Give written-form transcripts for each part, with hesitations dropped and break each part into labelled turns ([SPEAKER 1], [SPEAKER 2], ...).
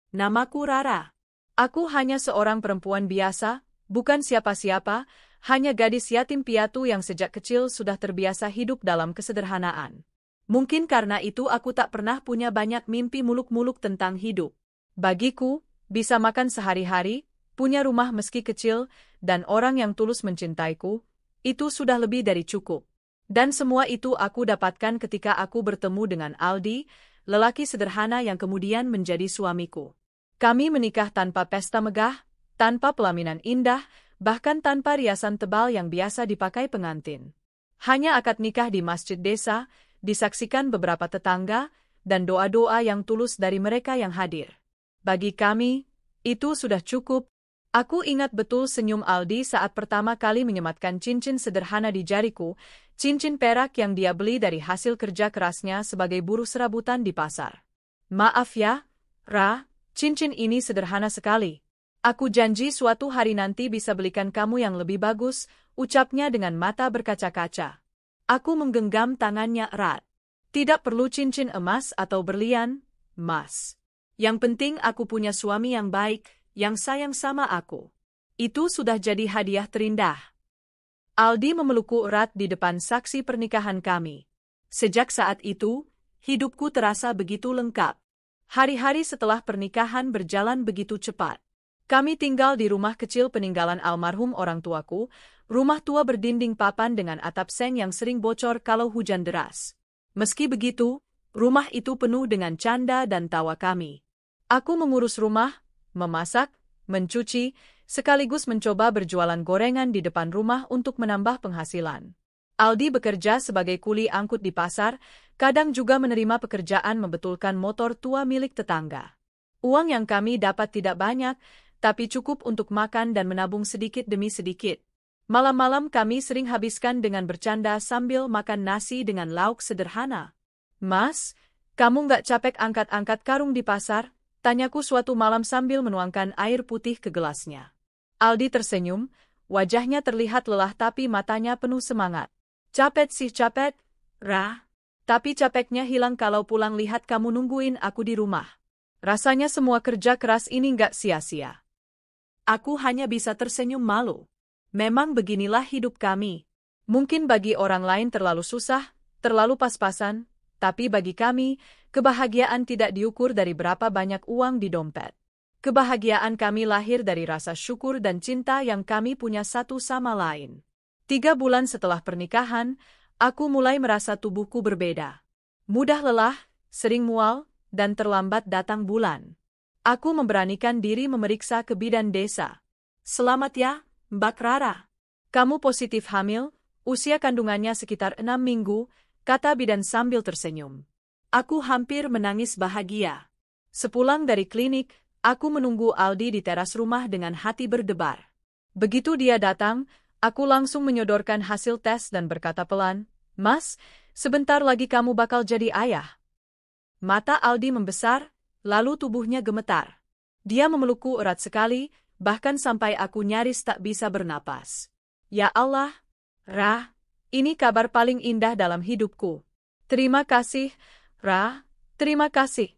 [SPEAKER 1] Namaku Rara. Aku hanya seorang perempuan biasa, bukan siapa-siapa, hanya gadis yatim piatu yang sejak kecil sudah terbiasa hidup dalam kesederhanaan. Mungkin karena itu aku tak pernah punya banyak mimpi muluk-muluk tentang hidup. Bagiku, bisa makan sehari-hari, punya rumah meski kecil, dan orang yang tulus mencintaiku, itu sudah lebih dari cukup. Dan semua itu aku dapatkan ketika aku bertemu dengan Aldi, lelaki sederhana yang kemudian menjadi suamiku. Kami menikah tanpa pesta megah, tanpa pelaminan indah, bahkan tanpa riasan tebal yang biasa dipakai pengantin. Hanya akad nikah di masjid desa, disaksikan beberapa tetangga, dan doa-doa yang tulus dari mereka yang hadir. Bagi kami, itu sudah cukup. Aku ingat betul senyum Aldi saat pertama kali menyematkan cincin sederhana di jariku, cincin perak yang dia beli dari hasil kerja kerasnya sebagai buruh serabutan di pasar. Maaf ya, Ra, cincin ini sederhana sekali. Aku janji suatu hari nanti bisa belikan kamu yang lebih bagus, ucapnya dengan mata berkaca-kaca. Aku menggenggam tangannya erat. Tidak perlu cincin emas atau berlian, Mas. Yang penting aku punya suami yang baik, yang sayang sama aku. Itu sudah jadi hadiah terindah. Aldi memelukku erat di depan saksi pernikahan kami. Sejak saat itu, hidupku terasa begitu lengkap. Hari-hari setelah pernikahan berjalan begitu cepat. Kami tinggal di rumah kecil peninggalan almarhum orang tuaku, rumah tua berdinding papan dengan atap seng yang sering bocor kalau hujan deras. Meski begitu, rumah itu penuh dengan canda dan tawa kami. Aku mengurus rumah, memasak, mencuci, sekaligus mencoba berjualan gorengan di depan rumah untuk menambah penghasilan. Aldi bekerja sebagai kuli angkut di pasar, kadang juga menerima pekerjaan membetulkan motor tua milik tetangga. Uang yang kami dapat tidak banyak, tapi cukup untuk makan dan menabung sedikit demi sedikit. Malam-malam kami sering habiskan dengan bercanda sambil makan nasi dengan lauk sederhana. Mas, kamu nggak capek angkat-angkat karung di pasar? Tanyaku suatu malam sambil menuangkan air putih ke gelasnya. Aldi tersenyum, wajahnya terlihat lelah tapi matanya penuh semangat. Capek sih capek, Ra. Tapi capeknya hilang kalau pulang lihat kamu nungguin aku di rumah. Rasanya semua kerja keras ini nggak sia-sia. Aku hanya bisa tersenyum malu. Memang beginilah hidup kami. Mungkin bagi orang lain terlalu susah, terlalu pas-pasan, tapi bagi kami, kebahagiaan tidak diukur dari berapa banyak uang di dompet. Kebahagiaan kami lahir dari rasa syukur dan cinta yang kami punya satu sama lain. 3 bulan setelah pernikahan, aku mulai merasa tubuhku berbeda. Mudah lelah, sering mual, dan terlambat datang bulan. Aku memberanikan diri memeriksa ke bidan desa. Selamat ya, Mbak Rara. Kamu positif hamil, usia kandungannya sekitar 6 minggu, kata bidan sambil tersenyum. Aku hampir menangis bahagia. Sepulang dari klinik, aku menunggu Aldi di teras rumah dengan hati berdebar. Begitu dia datang, aku langsung menyodorkan hasil tes dan berkata pelan, "Mas, sebentar lagi kamu bakal jadi ayah." Mata Aldi membesar, lalu tubuhnya gemetar. Dia memelukku erat sekali, bahkan sampai aku nyaris tak bisa bernapas. Ya Allah, Ra, ini kabar paling indah dalam hidupku. Terima kasih, Ra, terima kasih.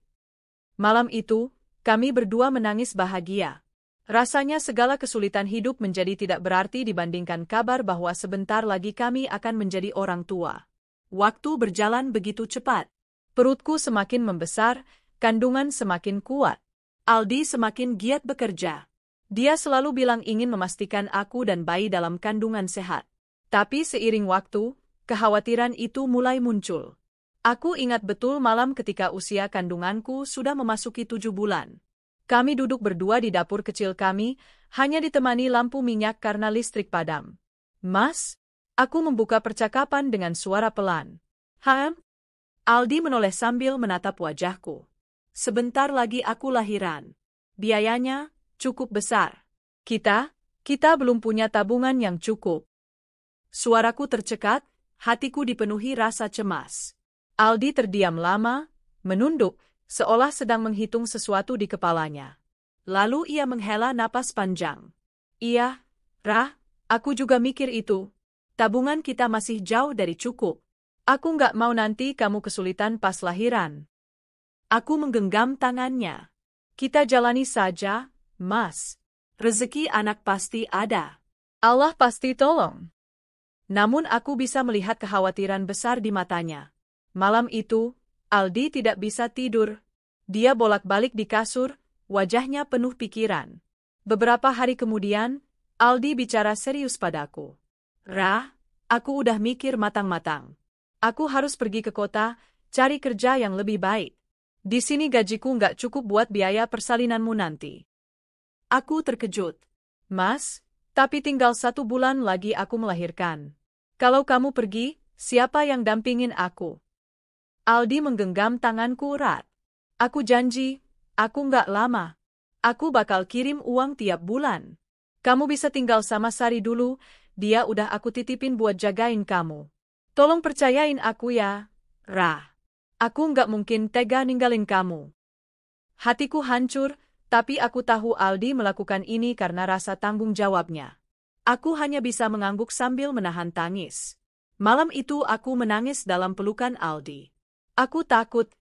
[SPEAKER 1] Malam itu, kami berdua menangis bahagia. Rasanya segala kesulitan hidup menjadi tidak berarti dibandingkan kabar bahwa sebentar lagi kami akan menjadi orang tua. Waktu berjalan begitu cepat. Perutku semakin membesar, kandungan semakin kuat. Aldi semakin giat bekerja. Dia selalu bilang ingin memastikan aku dan bayi dalam kandungan sehat. Tapi seiring waktu, kekhawatiran itu mulai muncul. Aku ingat betul malam ketika usia kandunganku sudah memasuki 7 bulan. Kami duduk berdua di dapur kecil kami, hanya ditemani lampu minyak karena listrik padam. Mas, aku membuka percakapan dengan suara pelan. Aldi menoleh sambil menatap wajahku. Sebentar lagi aku lahiran. Biayanya cukup besar. Kita belum punya tabungan yang cukup. Suaraku tercekat, hatiku dipenuhi rasa cemas. Aldi terdiam lama, menunduk, seolah sedang menghitung sesuatu di kepalanya. Lalu ia menghela napas panjang. Iya, Ra, aku juga mikir itu. Tabungan kita masih jauh dari cukup. Aku nggak mau nanti kamu kesulitan pas lahiran. Aku menggenggam tangannya. Kita jalani saja, Mas. Rezeki anak pasti ada. Allah pasti tolong. Namun aku bisa melihat kekhawatiran besar di matanya. Malam itu, Aldi tidak bisa tidur. Dia bolak-balik di kasur, wajahnya penuh pikiran. Beberapa hari kemudian, Aldi bicara serius padaku. Rah, aku udah mikir matang-matang. Aku harus pergi ke kota, cari kerja yang lebih baik. Di sini gajiku nggak cukup buat biaya persalinanmu nanti. Aku terkejut. Mas, tapi tinggal 1 bulan lagi aku melahirkan. Kalau kamu pergi, siapa yang dampingin aku? Aldi menggenggam tanganku erat. Aku janji, aku nggak lama. Aku bakal kirim uang tiap bulan. Kamu bisa tinggal sama Sari dulu, dia udah aku titipin buat jagain kamu. Tolong percayain aku ya, Rah. Aku nggak mungkin tega ninggalin kamu. Hatiku hancur, tapi aku tahu Aldi melakukan ini karena rasa tanggung jawabnya. Aku hanya bisa mengangguk sambil menahan tangis. Malam itu aku menangis dalam pelukan Aldi. Aku takut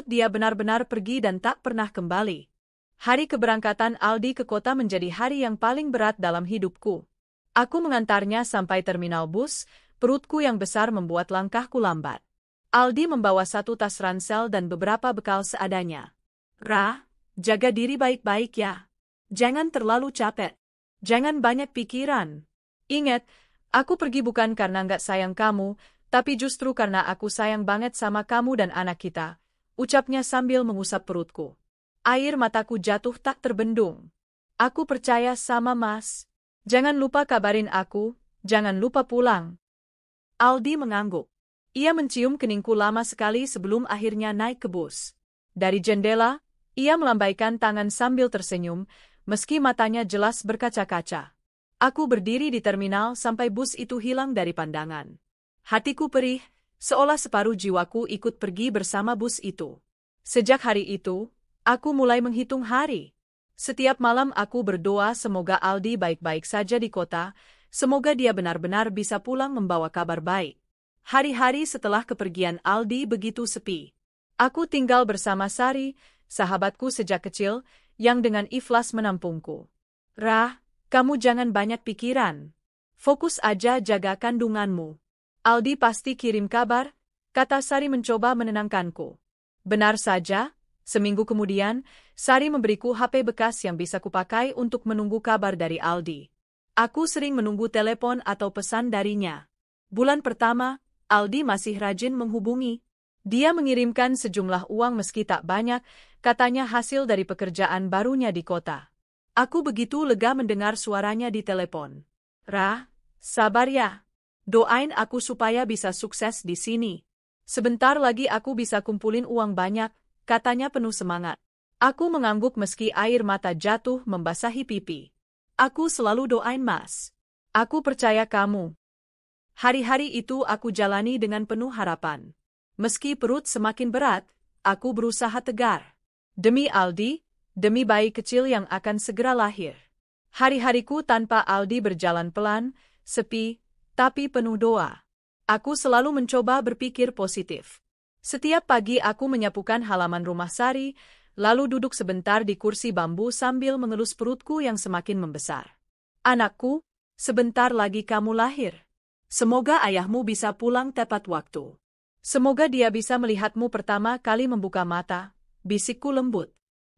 [SPEAKER 1] dia benar-benar pergi dan tak pernah kembali. Hari keberangkatan Aldi ke kota menjadi hari yang paling berat dalam hidupku. Aku mengantarnya sampai terminal bus, perutku yang besar membuat langkahku lambat. Aldi membawa 1 tas ransel dan beberapa bekal seadanya. Rah, jaga diri baik-baik ya. Jangan terlalu capek. Jangan banyak pikiran. Ingat, aku pergi bukan karena nggak sayang kamu, tapi justru karena aku sayang banget sama kamu dan anak kita, ucapnya sambil mengusap perutku. Air mataku jatuh tak terbendung. Aku percaya sama Mas. Jangan lupa kabarin aku, jangan lupa pulang. Aldi mengangguk. Ia mencium keningku lama sekali sebelum akhirnya naik ke bus. Dari jendela, ia melambaikan tangan sambil tersenyum, meski matanya jelas berkaca-kaca. Aku berdiri di terminal sampai bus itu hilang dari pandangan. Hatiku perih, seolah separuh jiwaku ikut pergi bersama bus itu. Sejak hari itu, aku mulai menghitung hari. Setiap malam aku berdoa semoga Aldi baik-baik saja di kota, semoga dia benar-benar bisa pulang membawa kabar baik. Hari-hari setelah kepergian Aldi begitu sepi. Aku tinggal bersama Sari, sahabatku sejak kecil, yang dengan ikhlas menampungku. Rah, kamu jangan banyak pikiran. Fokus aja jaga kandunganmu. Aldi pasti kirim kabar, kata Sari mencoba menenangkanku. Benar saja, seminggu kemudian, Sari memberiku HP bekas yang bisa kupakai untuk menunggu kabar dari Aldi. Aku sering menunggu telepon atau pesan darinya. Bulan pertama, Aldi masih rajin menghubungi. Dia mengirimkan sejumlah uang meski tak banyak, katanya hasil dari pekerjaan barunya di kota. Aku begitu lega mendengar suaranya di telepon. Rah, sabar ya. Doain aku supaya bisa sukses di sini. Sebentar lagi aku bisa kumpulin uang banyak, katanya penuh semangat. Aku mengangguk meski air mata jatuh membasahi pipi. Aku selalu doain Mas. Aku percaya kamu. Hari-hari itu aku jalani dengan penuh harapan. Meski perut semakin berat, aku berusaha tegar. Demi Aldi, demi bayi kecil yang akan segera lahir. Hari-hariku tanpa Aldi berjalan pelan, sepi, tapi penuh doa. Aku selalu mencoba berpikir positif. Setiap pagi aku menyapukan halaman rumah Sari, lalu duduk sebentar di kursi bambu sambil mengelus perutku yang semakin membesar. Anakku, sebentar lagi kamu lahir. Semoga ayahmu bisa pulang tepat waktu. Semoga dia bisa melihatmu pertama kali membuka mata, bisikku lembut.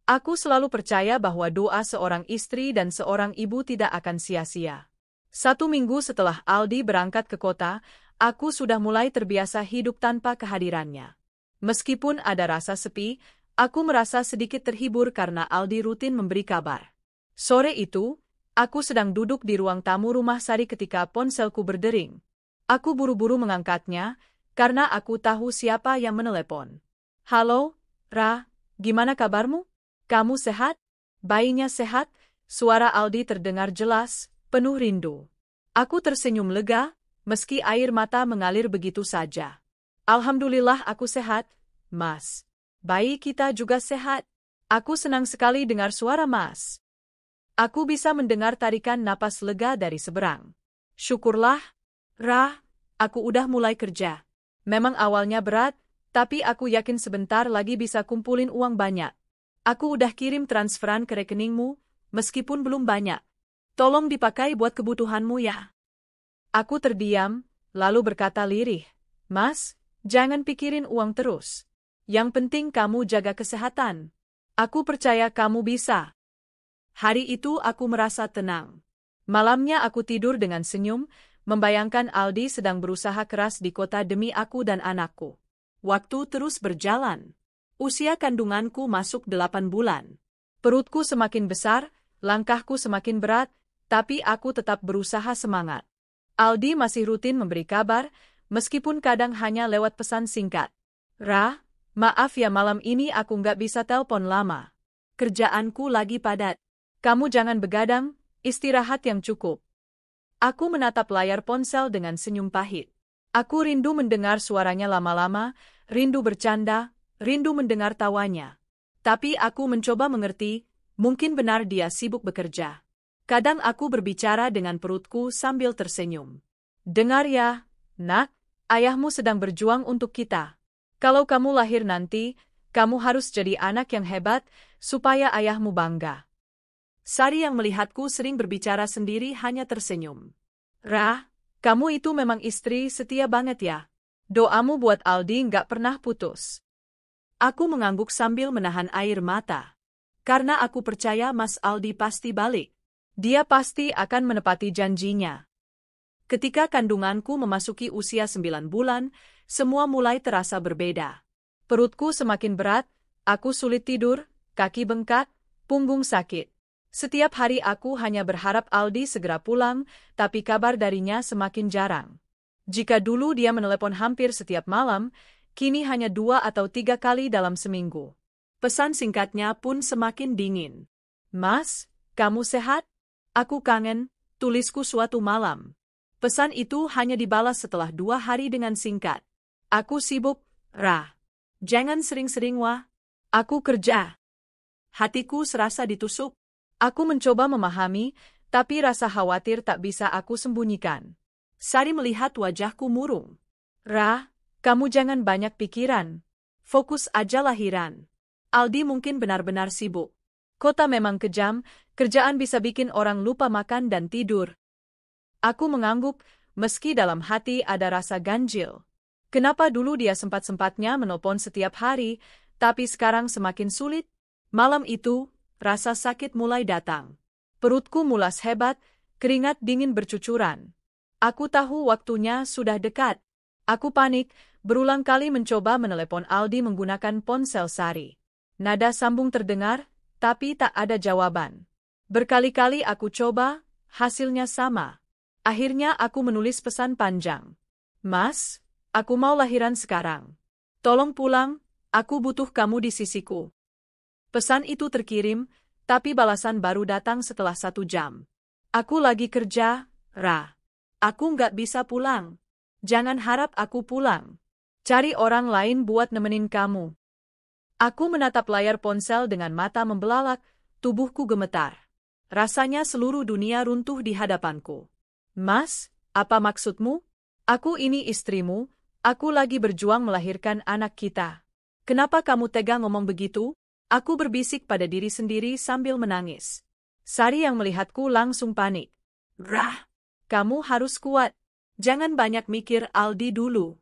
[SPEAKER 1] Aku selalu percaya bahwa doa seorang istri dan seorang ibu tidak akan sia-sia. 1 minggu setelah Aldi berangkat ke kota, aku sudah mulai terbiasa hidup tanpa kehadirannya. Meskipun ada rasa sepi, aku merasa sedikit terhibur karena Aldi rutin memberi kabar. Sore itu, aku sedang duduk di ruang tamu rumah Sari ketika ponselku berdering. Aku buru-buru mengangkatnya, karena aku tahu siapa yang menelepon. Halo, Ra, gimana kabarmu? Kamu sehat? Bayinya sehat? Suara Aldi terdengar jelas, penuh rindu. Aku tersenyum lega, meski air mata mengalir begitu saja. Alhamdulillah aku sehat, Mas. Bayi kita juga sehat. Aku senang sekali dengar suara Mas. Aku bisa mendengar tarikan napas lega dari seberang. Syukurlah, Ra, aku udah mulai kerja. Memang awalnya berat, tapi aku yakin sebentar lagi bisa kumpulin uang banyak. Aku udah kirim transferan ke rekeningmu, meskipun belum banyak. Tolong dipakai buat kebutuhanmu ya. Aku terdiam, lalu berkata lirih, Mas, jangan pikirin uang terus. Yang penting kamu jaga kesehatan. Aku percaya kamu bisa. Hari itu aku merasa tenang. Malamnya aku tidur dengan senyum, membayangkan Aldi sedang berusaha keras di kota demi aku dan anakku. Waktu terus berjalan. Usia kandunganku masuk 8 bulan. Perutku semakin besar, langkahku semakin berat, tapi aku tetap berusaha semangat. Aldi masih rutin memberi kabar, meskipun kadang hanya lewat pesan singkat. Ra, maaf ya malam ini aku nggak bisa telepon lama. Kerjaanku lagi padat. Kamu jangan begadang, istirahat yang cukup. Aku menatap layar ponsel dengan senyum pahit. Aku rindu mendengar suaranya lama-lama, rindu bercanda, rindu mendengar tawanya. Tapi aku mencoba mengerti, mungkin benar dia sibuk bekerja. Kadang aku berbicara dengan perutku sambil tersenyum. Dengar ya, nak, ayahmu sedang berjuang untuk kita. Kalau kamu lahir nanti, kamu harus jadi anak yang hebat, supaya ayahmu bangga. Sari yang melihatku sering berbicara sendiri hanya tersenyum. Ra, kamu itu memang istri setia banget ya. Doamu buat Aldi nggak pernah putus. Aku mengangguk sambil menahan air mata. Karena aku percaya Mas Aldi pasti balik. Dia pasti akan menepati janjinya. Ketika kandunganku memasuki usia 9 bulan, semua mulai terasa berbeda. Perutku semakin berat, aku sulit tidur, kaki bengkak, punggung sakit. Setiap hari aku hanya berharap Aldi segera pulang, tapi kabar darinya semakin jarang. Jika dulu dia menelepon hampir setiap malam, kini hanya 2 atau 3 kali dalam seminggu. Pesan singkatnya pun semakin dingin. Mas, kamu sehat? Aku kangen, tulisku suatu malam. Pesan itu hanya dibalas setelah 2 hari dengan singkat. Aku sibuk, Ra. Jangan sering-sering wah. Aku kerja. Hatiku serasa ditusuk. Aku mencoba memahami, tapi rasa khawatir tak bisa aku sembunyikan. Sari melihat wajahku murung. Ra, kamu jangan banyak pikiran. Fokus aja lahiran. Aldi mungkin benar-benar sibuk. Kota memang kejam, kerjaan bisa bikin orang lupa makan dan tidur. Aku mengangguk, meski dalam hati ada rasa ganjil. Kenapa dulu dia sempat-sempatnya menelpon setiap hari, tapi sekarang semakin sulit? Malam itu, rasa sakit mulai datang. Perutku mulas hebat, keringat dingin bercucuran. Aku tahu waktunya sudah dekat. Aku panik, berulang kali mencoba menelepon Aldi menggunakan ponsel Sari. Nada sambung terdengar, tapi tak ada jawaban. Berkali-kali aku coba, hasilnya sama. Akhirnya aku menulis pesan panjang. Mas, aku mau lahiran sekarang. Tolong pulang, aku butuh kamu di sisiku. Pesan itu terkirim, tapi balasan baru datang setelah 1 jam. Aku lagi kerja, Ra. Aku nggak bisa pulang. Jangan harap aku pulang. Cari orang lain buat nemenin kamu. Aku menatap layar ponsel dengan mata membelalak, tubuhku gemetar. Rasanya seluruh dunia runtuh di hadapanku. Mas, apa maksudmu? Aku ini istrimu, aku lagi berjuang melahirkan anak kita. Kenapa kamu tega ngomong begitu? Aku berbisik pada diri sendiri sambil menangis. Sari yang melihatku langsung panik. Rah, kamu harus kuat. Jangan banyak mikir Aldi dulu.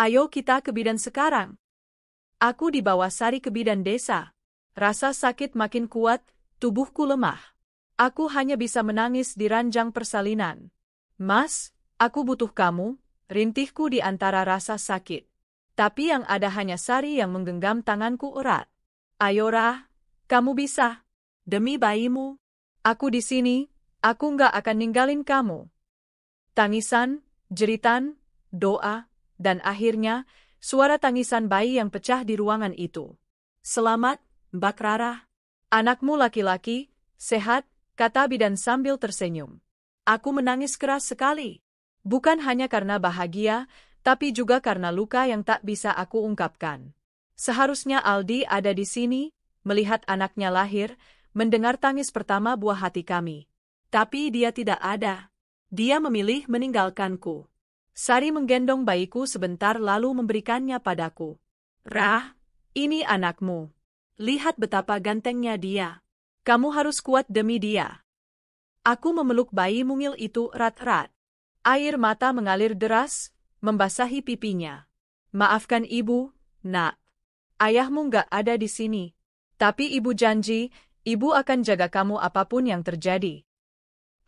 [SPEAKER 1] Ayo kita ke bidan sekarang. Aku dibawa Sari ke bidan desa. Rasa sakit makin kuat, tubuhku lemah. Aku hanya bisa menangis di ranjang persalinan. Mas, aku butuh kamu, rintihku di antara rasa sakit. Tapi yang ada hanya Sari yang menggenggam tanganku erat. Ayo Rah, kamu bisa. Demi bayimu. Aku di sini, aku nggak akan ninggalin kamu. Tangisan, jeritan, doa, dan akhirnya, suara tangisan bayi yang pecah di ruangan itu. Selamat, Mbak Rara. Anakmu laki-laki, sehat, kata bidan sambil tersenyum. Aku menangis keras sekali. Bukan hanya karena bahagia, tapi juga karena luka yang tak bisa aku ungkapkan. Seharusnya Aldi ada di sini, melihat anaknya lahir, mendengar tangis pertama buah hati kami. Tapi dia tidak ada. Dia memilih meninggalkanku. Sari menggendong bayiku sebentar lalu memberikannya padaku. Rah, ini anakmu. Lihat betapa gantengnya dia. Kamu harus kuat demi dia. Aku memeluk bayi mungil itu erat-erat. Air mata mengalir deras, membasahi pipinya. Maafkan ibu, nak. Ayahmu nggak ada di sini. Tapi ibu janji, ibu akan jaga kamu apapun yang terjadi.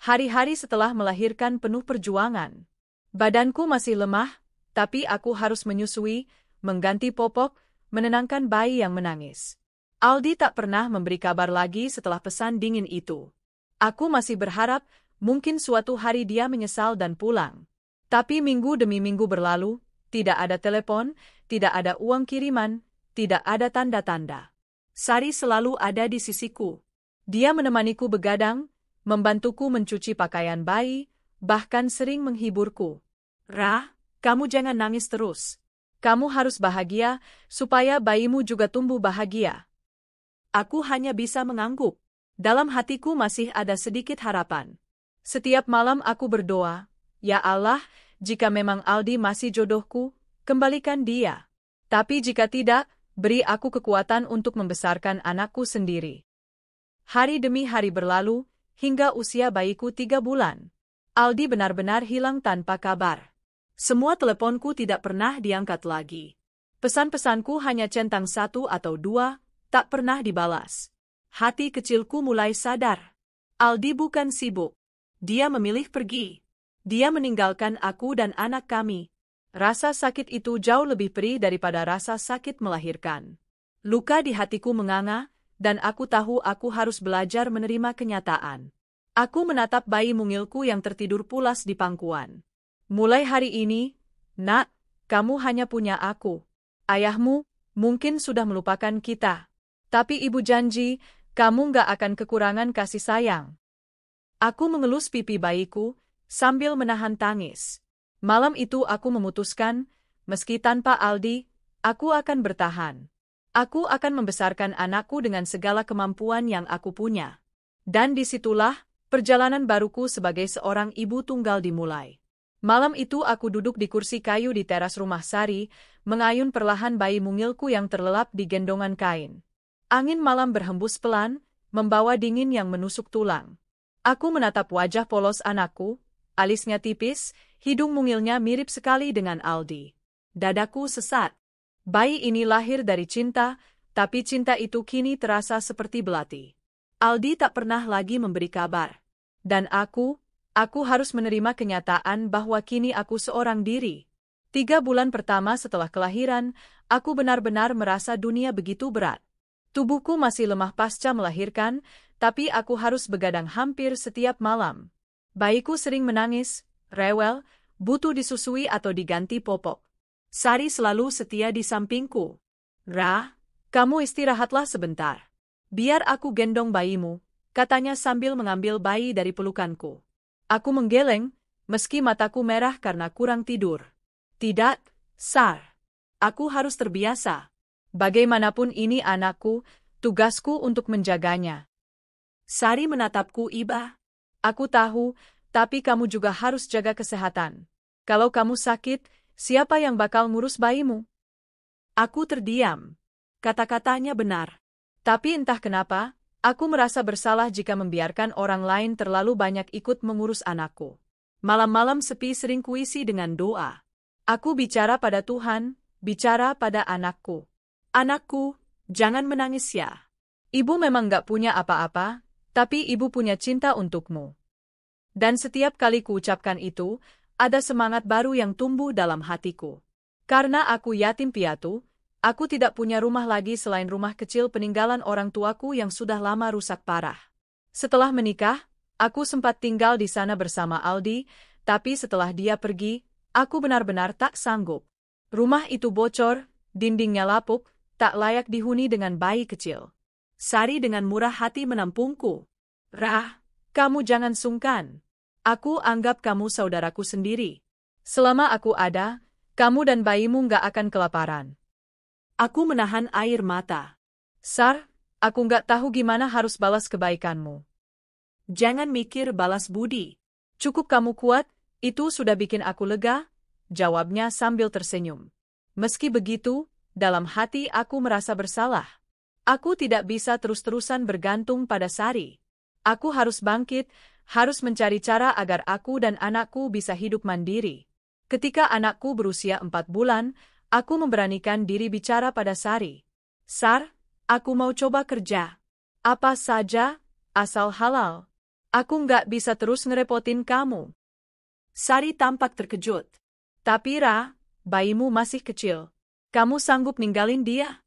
[SPEAKER 1] Hari-hari setelah melahirkan penuh perjuangan. Badanku masih lemah, tapi aku harus menyusui, mengganti popok, menenangkan bayi yang menangis. Aldi tak pernah memberi kabar lagi setelah pesan dingin itu. Aku masih berharap, mungkin suatu hari dia menyesal dan pulang. Tapi minggu demi minggu berlalu, tidak ada telepon, tidak ada uang kiriman, tidak ada tanda-tanda. Sari selalu ada di sisiku. Dia menemaniku begadang, membantuku mencuci pakaian bayi, bahkan sering menghiburku. Rah, kamu jangan nangis terus. Kamu harus bahagia, supaya bayimu juga tumbuh bahagia. Aku hanya bisa mengangguk. Dalam hatiku masih ada sedikit harapan. Setiap malam aku berdoa, ya Allah, jika memang Aldi masih jodohku, kembalikan dia. Tapi jika tidak, beri aku kekuatan untuk membesarkan anakku sendiri. Hari demi hari berlalu, hingga usia bayiku 3 bulan. Aldi benar-benar hilang tanpa kabar. Semua teleponku tidak pernah diangkat lagi. Pesan-pesanku hanya centang 1 atau 2, tak pernah dibalas. Hati kecilku mulai sadar. Aldi bukan sibuk. Dia memilih pergi. Dia meninggalkan aku dan anak kami. Rasa sakit itu jauh lebih perih daripada rasa sakit melahirkan. Luka di hatiku menganga, dan aku tahu aku harus belajar menerima kenyataan. Aku menatap bayi mungilku yang tertidur pulas di pangkuan. Mulai hari ini, nak, kamu hanya punya aku. Ayahmu mungkin sudah melupakan kita. Tapi ibu janji, kamu nggak akan kekurangan kasih sayang. Aku mengelus pipi bayiku, sambil menahan tangis. Malam itu aku memutuskan, meski tanpa Aldi, aku akan bertahan. Aku akan membesarkan anakku dengan segala kemampuan yang aku punya. Dan disitulah, perjalanan baruku sebagai seorang ibu tunggal dimulai. Malam itu aku duduk di kursi kayu di teras rumah Sari, mengayun perlahan bayi mungilku yang terlelap di gendongan kain. Angin malam berhembus pelan, membawa dingin yang menusuk tulang. Aku menatap wajah polos anakku, alisnya tipis, hidung mungilnya mirip sekali dengan Aldi. Dadaku sesat. Bayi ini lahir dari cinta, tapi cinta itu kini terasa seperti belati. Aldi tak pernah lagi memberi kabar. Dan aku harus menerima kenyataan bahwa kini aku seorang diri. 3 bulan pertama setelah kelahiran, aku benar-benar merasa dunia begitu berat. Tubuhku masih lemah pasca melahirkan, tapi aku harus begadang hampir setiap malam. Bayiku sering menangis, rewel, butuh disusui atau diganti popok. Sari selalu setia di sampingku. Rah, kamu istirahatlah sebentar. Biar aku gendong bayimu, katanya sambil mengambil bayi dari pelukanku. Aku menggeleng, meski mataku merah karena kurang tidur. Tidak, Sar. Aku harus terbiasa. Bagaimanapun ini anakku, tugasku untuk menjaganya. Sari menatapku iba. Aku tahu, tapi kamu juga harus jaga kesehatan. Kalau kamu sakit, siapa yang bakal ngurus bayimu? Aku terdiam. Kata-katanya benar. Tapi entah kenapa, aku merasa bersalah jika membiarkan orang lain terlalu banyak ikut mengurus anakku. Malam-malam sepi sering kuisi dengan doa. Aku bicara pada Tuhan, bicara pada anakku. Anakku, jangan menangis ya. Ibu memang gak punya apa-apa, tapi ibu punya cinta untukmu. Dan setiap kali kuucapkan itu, ada semangat baru yang tumbuh dalam hatiku. Karena aku yatim piatu, aku tidak punya rumah lagi selain rumah kecil peninggalan orang tuaku yang sudah lama rusak parah. Setelah menikah, aku sempat tinggal di sana bersama Aldi, tapi setelah dia pergi, aku benar-benar tak sanggup. Rumah itu bocor, dindingnya lapuk, tak layak dihuni dengan bayi kecil. Sari dengan murah hati menampungku. Rah, kamu jangan sungkan. Aku anggap kamu saudaraku sendiri. Selama aku ada, kamu dan bayimu nggak akan kelaparan. Aku menahan air mata. Sar, aku nggak tahu gimana harus balas kebaikanmu. Jangan mikir balas budi. Cukup kamu kuat, itu sudah bikin aku lega, jawabnya sambil tersenyum. Meski begitu, dalam hati aku merasa bersalah. Aku tidak bisa terus-terusan bergantung pada Sari. Aku harus bangkit, harus mencari cara agar aku dan anakku bisa hidup mandiri. Ketika anakku berusia 4 bulan, aku memberanikan diri bicara pada Sari. Sar, aku mau coba kerja. Apa saja, asal halal. Aku nggak bisa terus ngerepotin kamu. Sari tampak terkejut. Tapi Ra, bayimu masih kecil. Kamu sanggup ninggalin dia?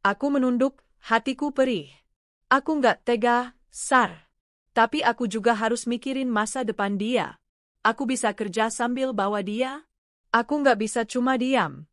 [SPEAKER 1] Aku menunduk, hatiku perih. Aku nggak tega, Sar. Tapi aku juga harus mikirin masa depan dia. Aku bisa kerja sambil bawa dia? Aku nggak bisa cuma diam.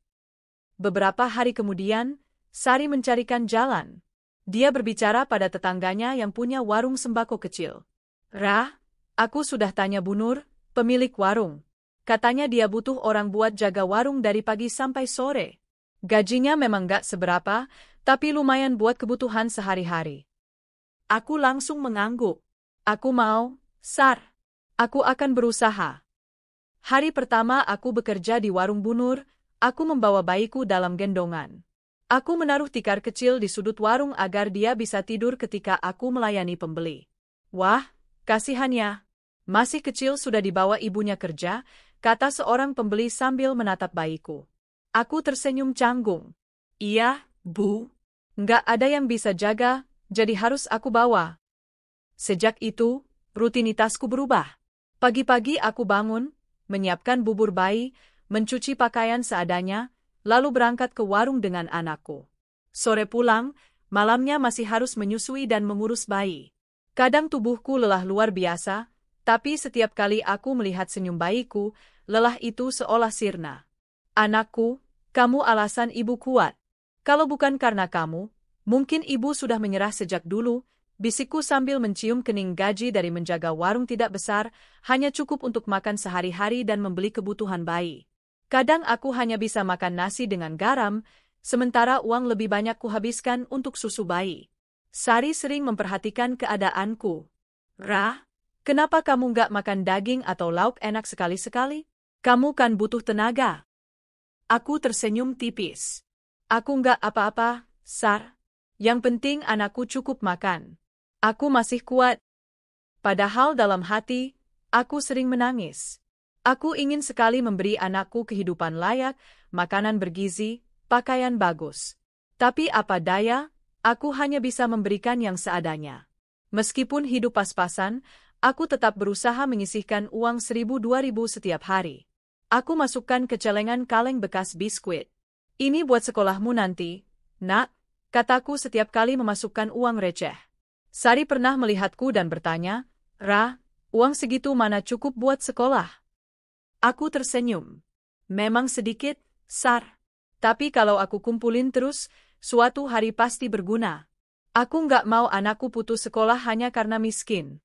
[SPEAKER 1] Beberapa hari kemudian, Sari mencarikan jalan. Dia berbicara pada tetangganya yang punya warung sembako kecil. Ra, aku sudah tanya Bu Nur, pemilik warung. Katanya dia butuh orang buat jaga warung dari pagi sampai sore. Gajinya memang gak seberapa, tapi lumayan buat kebutuhan sehari-hari. Aku langsung mengangguk. Aku mau, Sar. Aku akan berusaha. Hari pertama aku bekerja di warung Bu Nur, aku membawa bayiku dalam gendongan. Aku menaruh tikar kecil di sudut warung agar dia bisa tidur ketika aku melayani pembeli. Wah, kasihannya. Masih kecil sudah dibawa ibunya kerja, kata seorang pembeli sambil menatap bayiku. Aku tersenyum canggung. Iya, Bu. Nggak ada yang bisa jaga, jadi harus aku bawa. Sejak itu, rutinitasku berubah. Pagi-pagi aku bangun, menyiapkan bubur bayi, mencuci pakaian seadanya, lalu berangkat ke warung dengan anakku. Sore pulang, malamnya masih harus menyusui dan mengurus bayi. Kadang tubuhku lelah luar biasa, tapi setiap kali aku melihat senyum bayiku, lelah itu seolah sirna. Anakku, kamu alasan ibu kuat. Kalau bukan karena kamu, mungkin ibu sudah menyerah sejak dulu, bisikku sambil mencium kening gaji dari menjaga warung tidak besar, hanya cukup untuk makan sehari-hari dan membeli kebutuhan bayi. Kadang aku hanya bisa makan nasi dengan garam, sementara uang lebih banyak kuhabiskan untuk susu bayi. Sari sering memperhatikan keadaanku. Ra, kenapa kamu nggak makan daging atau lauk enak sekali-sekali? Kamu kan butuh tenaga. Aku tersenyum tipis. Aku nggak apa-apa, Sar. Yang penting anakku cukup makan. Aku masih kuat. Padahal dalam hati, aku sering menangis. Aku ingin sekali memberi anakku kehidupan layak, makanan bergizi, pakaian bagus. Tapi apa daya, aku hanya bisa memberikan yang seadanya. Meskipun hidup pas-pasan, aku tetap berusaha menyisihkan uang 1.000-2.000 setiap hari. Aku masukkan ke celengan kaleng bekas biskuit. Ini buat sekolahmu nanti, Nak, kataku setiap kali memasukkan uang receh. Sari pernah melihatku dan bertanya, Ra, uang segitu mana cukup buat sekolah? Aku tersenyum. Memang sedikit, Sar. Tapi kalau aku kumpulin terus, suatu hari pasti berguna. Aku nggak mau anakku putus sekolah hanya karena miskin.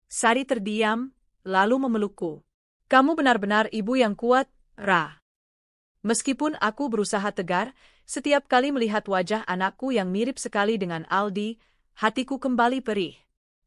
[SPEAKER 1] Sari terdiam, lalu memelukku. Kamu benar-benar ibu yang kuat, Ra. Meskipun aku berusaha tegar, setiap kali melihat wajah anakku yang mirip sekali dengan Aldi, hatiku kembali perih.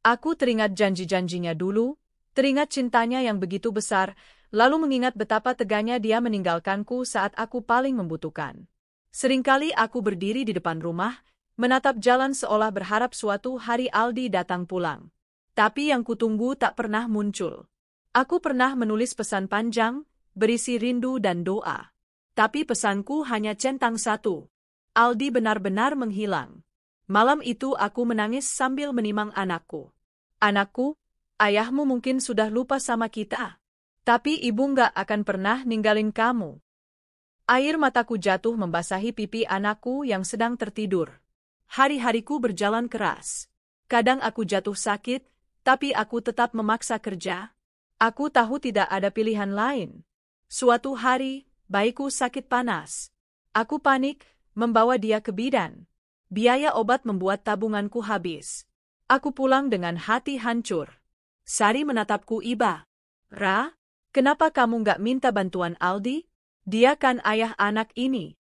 [SPEAKER 1] Aku teringat janji-janjinya dulu, teringat cintanya yang begitu besar, lalu mengingat betapa teganya dia meninggalkanku saat aku paling membutuhkan. Seringkali aku berdiri di depan rumah, menatap jalan seolah berharap suatu hari Aldi datang pulang. Tapi yang kutunggu tak pernah muncul. Aku pernah menulis pesan panjang, berisi rindu dan doa. Tapi pesanku hanya centang satu. Aldi benar-benar menghilang. Malam itu aku menangis sambil menimang anakku. Anakku, ayahmu mungkin sudah lupa sama kita. Tapi ibu nggak akan pernah ninggalin kamu. Air mataku jatuh membasahi pipi anakku yang sedang tertidur. Hari-hariku berjalan keras. Kadang aku jatuh sakit, tapi aku tetap memaksa kerja. Aku tahu tidak ada pilihan lain. Suatu hari, bayiku sakit panas. Aku panik, membawa dia ke bidan. Biaya obat membuat tabunganku habis. Aku pulang dengan hati hancur. Sari menatapku iba. Ra, kenapa kamu nggak minta bantuan Aldi? Dia kan ayah anak ini.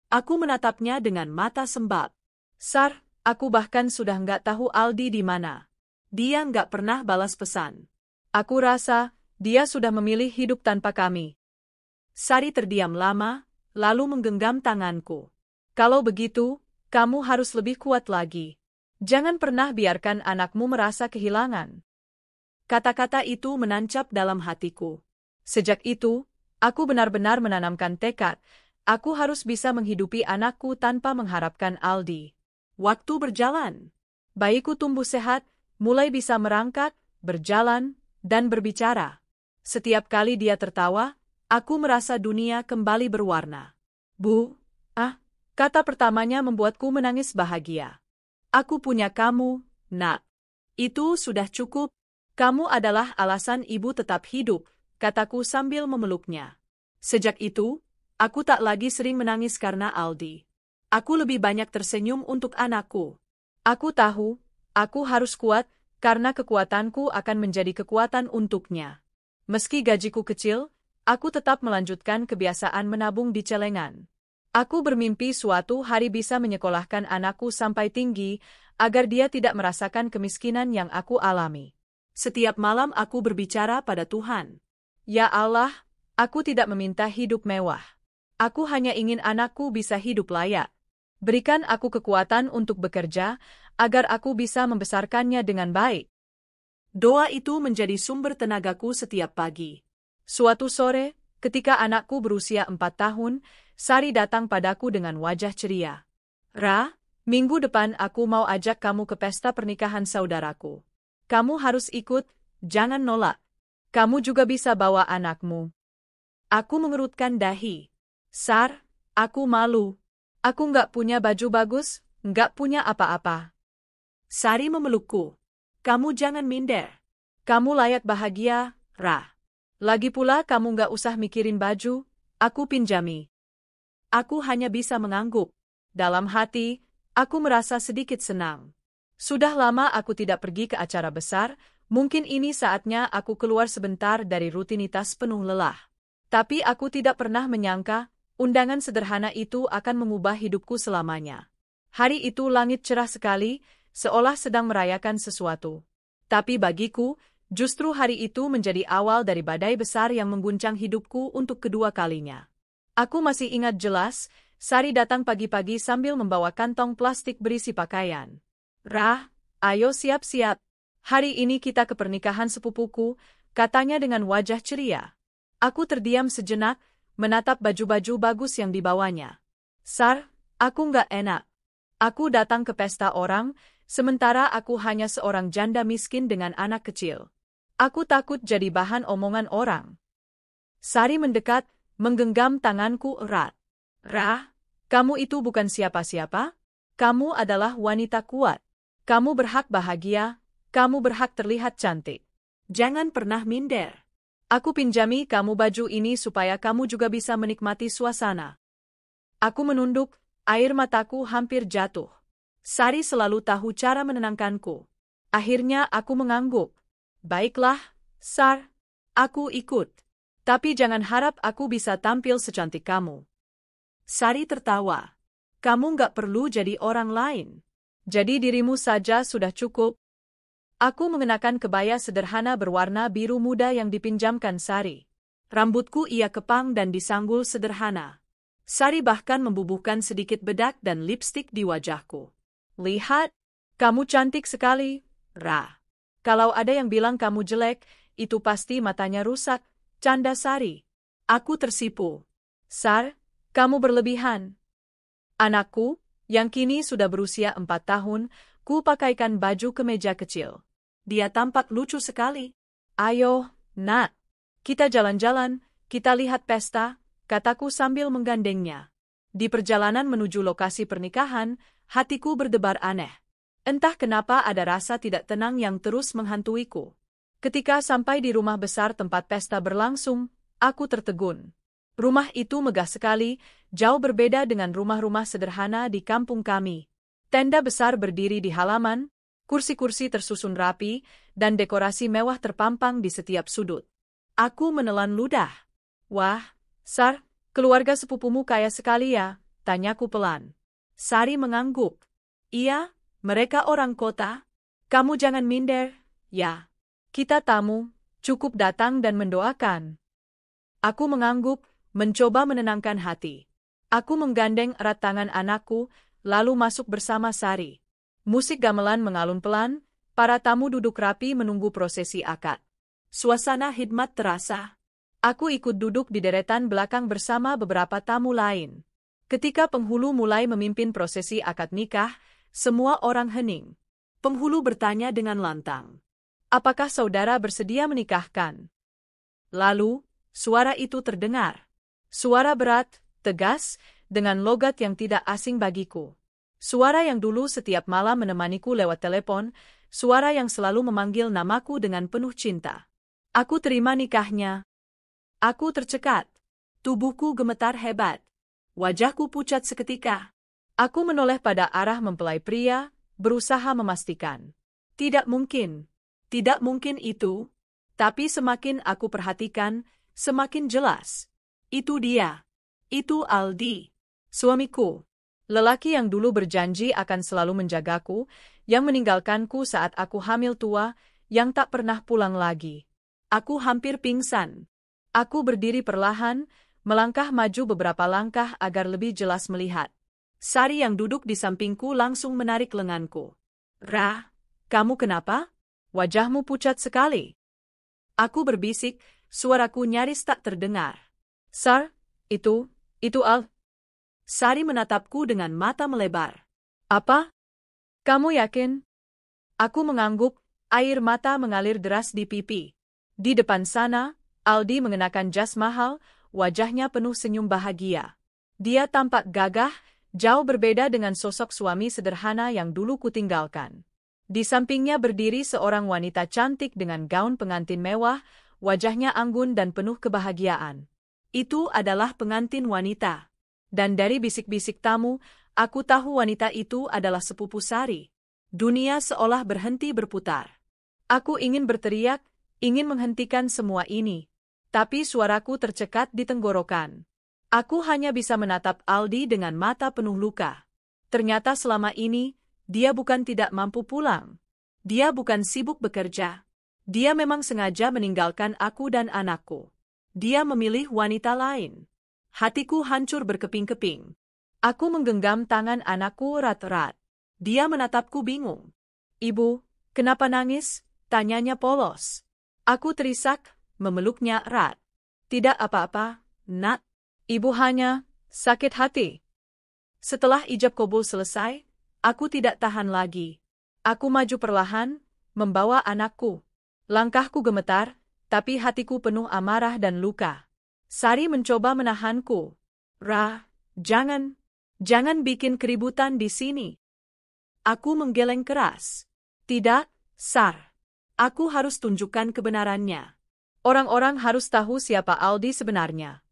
[SPEAKER 1] Aku menatapnya dengan mata sembab. Sar, aku bahkan sudah nggak tahu Aldi di mana. Dia nggak pernah balas pesan. Aku rasa, dia sudah memilih hidup tanpa kami. Sari terdiam lama, lalu menggenggam tanganku. Kalau begitu, kamu harus lebih kuat lagi. Jangan pernah biarkan anakmu merasa kehilangan. Kata-kata itu menancap dalam hatiku. Sejak itu, aku benar-benar menanamkan tekad, aku harus bisa menghidupi anakku tanpa mengharapkan Aldi. Waktu berjalan. Bayiku tumbuh sehat, mulai bisa merangkak, berjalan, dan berbicara. Setiap kali dia tertawa, aku merasa dunia kembali berwarna. Bu, kata pertamanya membuatku menangis bahagia. Aku punya kamu, nak. Itu sudah cukup. Kamu adalah alasan ibu tetap hidup, kataku sambil memeluknya. Sejak itu, aku tak lagi sering menangis karena Aldi. Aku lebih banyak tersenyum untuk anakku. Aku tahu, aku harus kuat, karena kekuatanku akan menjadi kekuatan untuknya. Meski gajiku kecil, aku tetap melanjutkan kebiasaan menabung di celengan. Aku bermimpi suatu hari bisa menyekolahkan anakku sampai tinggi, agar dia tidak merasakan kemiskinan yang aku alami. Setiap malam aku berbicara pada Tuhan. Ya Allah, aku tidak meminta hidup mewah. Aku hanya ingin anakku bisa hidup layak. Berikan aku kekuatan untuk bekerja, agar aku bisa membesarkannya dengan baik. Doa itu menjadi sumber tenagaku setiap pagi. Suatu sore, ketika anakku berusia 4 tahun, Sari datang padaku dengan wajah ceria. Ra, minggu depan aku mau ajak kamu ke pesta pernikahan saudaraku. Kamu harus ikut, jangan nolak. Kamu juga bisa bawa anakmu. Aku mengerutkan dahi. Sar, aku malu. Aku nggak punya baju bagus, nggak punya apa-apa. Sari memelukku. Kamu jangan minder. Kamu layak bahagia, Ra. Lagi pula kamu nggak usah mikirin baju, aku pinjami. Aku hanya bisa mengangguk. Dalam hati, aku merasa sedikit senang. Sudah lama aku tidak pergi ke acara besar, mungkin ini saatnya aku keluar sebentar dari rutinitas penuh lelah. Tapi aku tidak pernah menyangka, undangan sederhana itu akan mengubah hidupku selamanya. Hari itu langit cerah sekali, seolah sedang merayakan sesuatu. Tapi bagiku, justru hari itu menjadi awal dari badai besar yang mengguncang hidupku untuk kedua kalinya. Aku masih ingat jelas, Sari datang pagi-pagi sambil membawa kantong plastik berisi pakaian. Rah, ayo siap-siap. Hari ini kita ke pernikahan sepupuku, katanya dengan wajah ceria. Aku terdiam sejenak, menatap baju-baju bagus yang dibawanya. Sar, aku nggak enak. Aku datang ke pesta orang, sementara aku hanya seorang janda miskin dengan anak kecil. Aku takut jadi bahan omongan orang. Sari mendekat, menggenggam tanganku erat. Rah, kamu itu bukan siapa-siapa? Kamu adalah wanita kuat. Kamu berhak bahagia, kamu berhak terlihat cantik. Jangan pernah minder. Aku pinjami kamu baju ini supaya kamu juga bisa menikmati suasana. Aku menunduk, air mataku hampir jatuh. Sari selalu tahu cara menenangkanku. Akhirnya aku mengangguk. Baiklah, Sar, aku ikut. Tapi jangan harap aku bisa tampil secantik kamu. Sari tertawa. Kamu nggak perlu jadi orang lain. Jadi dirimu saja sudah cukup. Aku mengenakan kebaya sederhana berwarna biru muda yang dipinjamkan Sari. Rambutku ia kepang dan disanggul sederhana. Sari bahkan membubuhkan sedikit bedak dan lipstik di wajahku. Lihat, kamu cantik sekali, Ra. Kalau ada yang bilang kamu jelek, itu pasti matanya rusak. Canda Sari. Aku tersipu. Sar, kamu berlebihan. Anakku, yang kini sudah berusia 4 tahun, ku pakaikan baju kemeja kecil. Dia tampak lucu sekali. Ayo, nak. Kita jalan-jalan, kita lihat pesta, kataku sambil menggandengnya. Di perjalanan menuju lokasi pernikahan, hatiku berdebar aneh. Entah kenapa ada rasa tidak tenang yang terus menghantuiku. Ketika sampai di rumah besar tempat pesta berlangsung, aku tertegun. Rumah itu megah sekali, jauh berbeda dengan rumah-rumah sederhana di kampung kami. Tenda besar berdiri di halaman, kursi-kursi tersusun rapi, dan dekorasi mewah terpampang di setiap sudut. Aku menelan ludah. Wah, Sar, keluarga sepupumu kaya sekali ya, tanyaku pelan. Sari mengangguk. Iya, mereka orang kota. Kamu jangan minder, ya. Kita tamu, cukup datang dan mendoakan. Aku mengangguk, mencoba menenangkan hati. Aku menggandeng erat tangan anakku, lalu masuk bersama Sari. Musik gamelan mengalun pelan, para tamu duduk rapi menunggu prosesi akad. Suasana hikmat terasa. Aku ikut duduk di deretan belakang bersama beberapa tamu lain. Ketika penghulu mulai memimpin prosesi akad nikah, semua orang hening. Penghulu bertanya dengan lantang, "Apakah saudara bersedia menikahkan?" Lalu, suara itu terdengar. Suara berat, tegas, dengan logat yang tidak asing bagiku. Suara yang dulu setiap malam menemaniku lewat telepon, suara yang selalu memanggil namaku dengan penuh cinta. Aku terima nikahnya. Aku tercekat. Tubuhku gemetar hebat. Wajahku pucat seketika. Aku menoleh pada arah mempelai pria, berusaha memastikan. Tidak mungkin. Tidak mungkin itu. Tapi semakin aku perhatikan, semakin jelas. Itu dia. Itu Aldi. Suamiku. Lelaki yang dulu berjanji akan selalu menjagaku, yang meninggalkanku saat aku hamil tua, yang tak pernah pulang lagi. Aku hampir pingsan. Aku berdiri perlahan, melangkah maju beberapa langkah agar lebih jelas melihat. Sari yang duduk di sampingku langsung menarik lenganku. "Ra, kamu kenapa? Wajahmu pucat sekali." Aku berbisik, suaraku nyaris tak terdengar. "Sar, itu Al." Sari menatapku dengan mata melebar. "Apa? Kamu yakin?" Aku mengangguk, air mata mengalir deras di pipi. Di depan sana, Aldi mengenakan jas mahal, wajahnya penuh senyum bahagia. Dia tampak gagah, jauh berbeda dengan sosok suami sederhana yang dulu kutinggalkan. Di sampingnya berdiri seorang wanita cantik dengan gaun pengantin mewah, wajahnya anggun dan penuh kebahagiaan. Itu adalah pengantin wanita. Dan dari bisik-bisik tamu, aku tahu wanita itu adalah sepupu Sari. Dunia seolah berhenti berputar. Aku ingin berteriak, ingin menghentikan semua ini. Tapi suaraku tercekat di tenggorokan. Aku hanya bisa menatap Aldi dengan mata penuh luka. Ternyata selama ini, dia bukan tidak mampu pulang. Dia bukan sibuk bekerja. Dia memang sengaja meninggalkan aku dan anakku. Dia memilih wanita lain. Hatiku hancur berkeping-keping. Aku menggenggam tangan anakku erat-erat. Dia menatapku bingung. "Ibu, kenapa nangis?" tanyanya polos. Aku terisak, memeluknya erat. "Tidak apa-apa, Nak. Ibu hanya sakit hati." Setelah ijab kabul selesai, aku tidak tahan lagi. Aku maju perlahan, membawa anakku. Langkahku gemetar, tapi hatiku penuh amarah dan luka. Sari mencoba menahanku. "Ra, jangan bikin keributan di sini." Aku menggeleng keras. "Tidak, Sar. Aku harus tunjukkan kebenarannya. Orang-orang harus tahu siapa Aldi sebenarnya."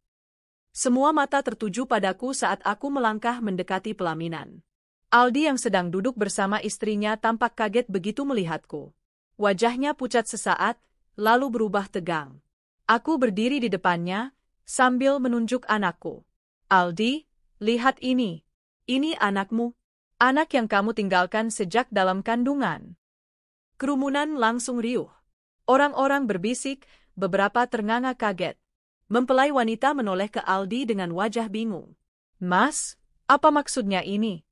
[SPEAKER 1] Semua mata tertuju padaku saat aku melangkah mendekati pelaminan. Aldi yang sedang duduk bersama istrinya tampak kaget begitu melihatku. Wajahnya pucat sesaat, lalu berubah tegang. Aku berdiri di depannya, sambil menunjuk anakku. "Aldi, lihat ini. Ini anakmu. Anak yang kamu tinggalkan sejak dalam kandungan." Kerumunan langsung riuh. Orang-orang berbisik, beberapa ternganga kaget. Mempelai wanita menoleh ke Aldi dengan wajah bingung. "Mas, apa maksudnya ini?"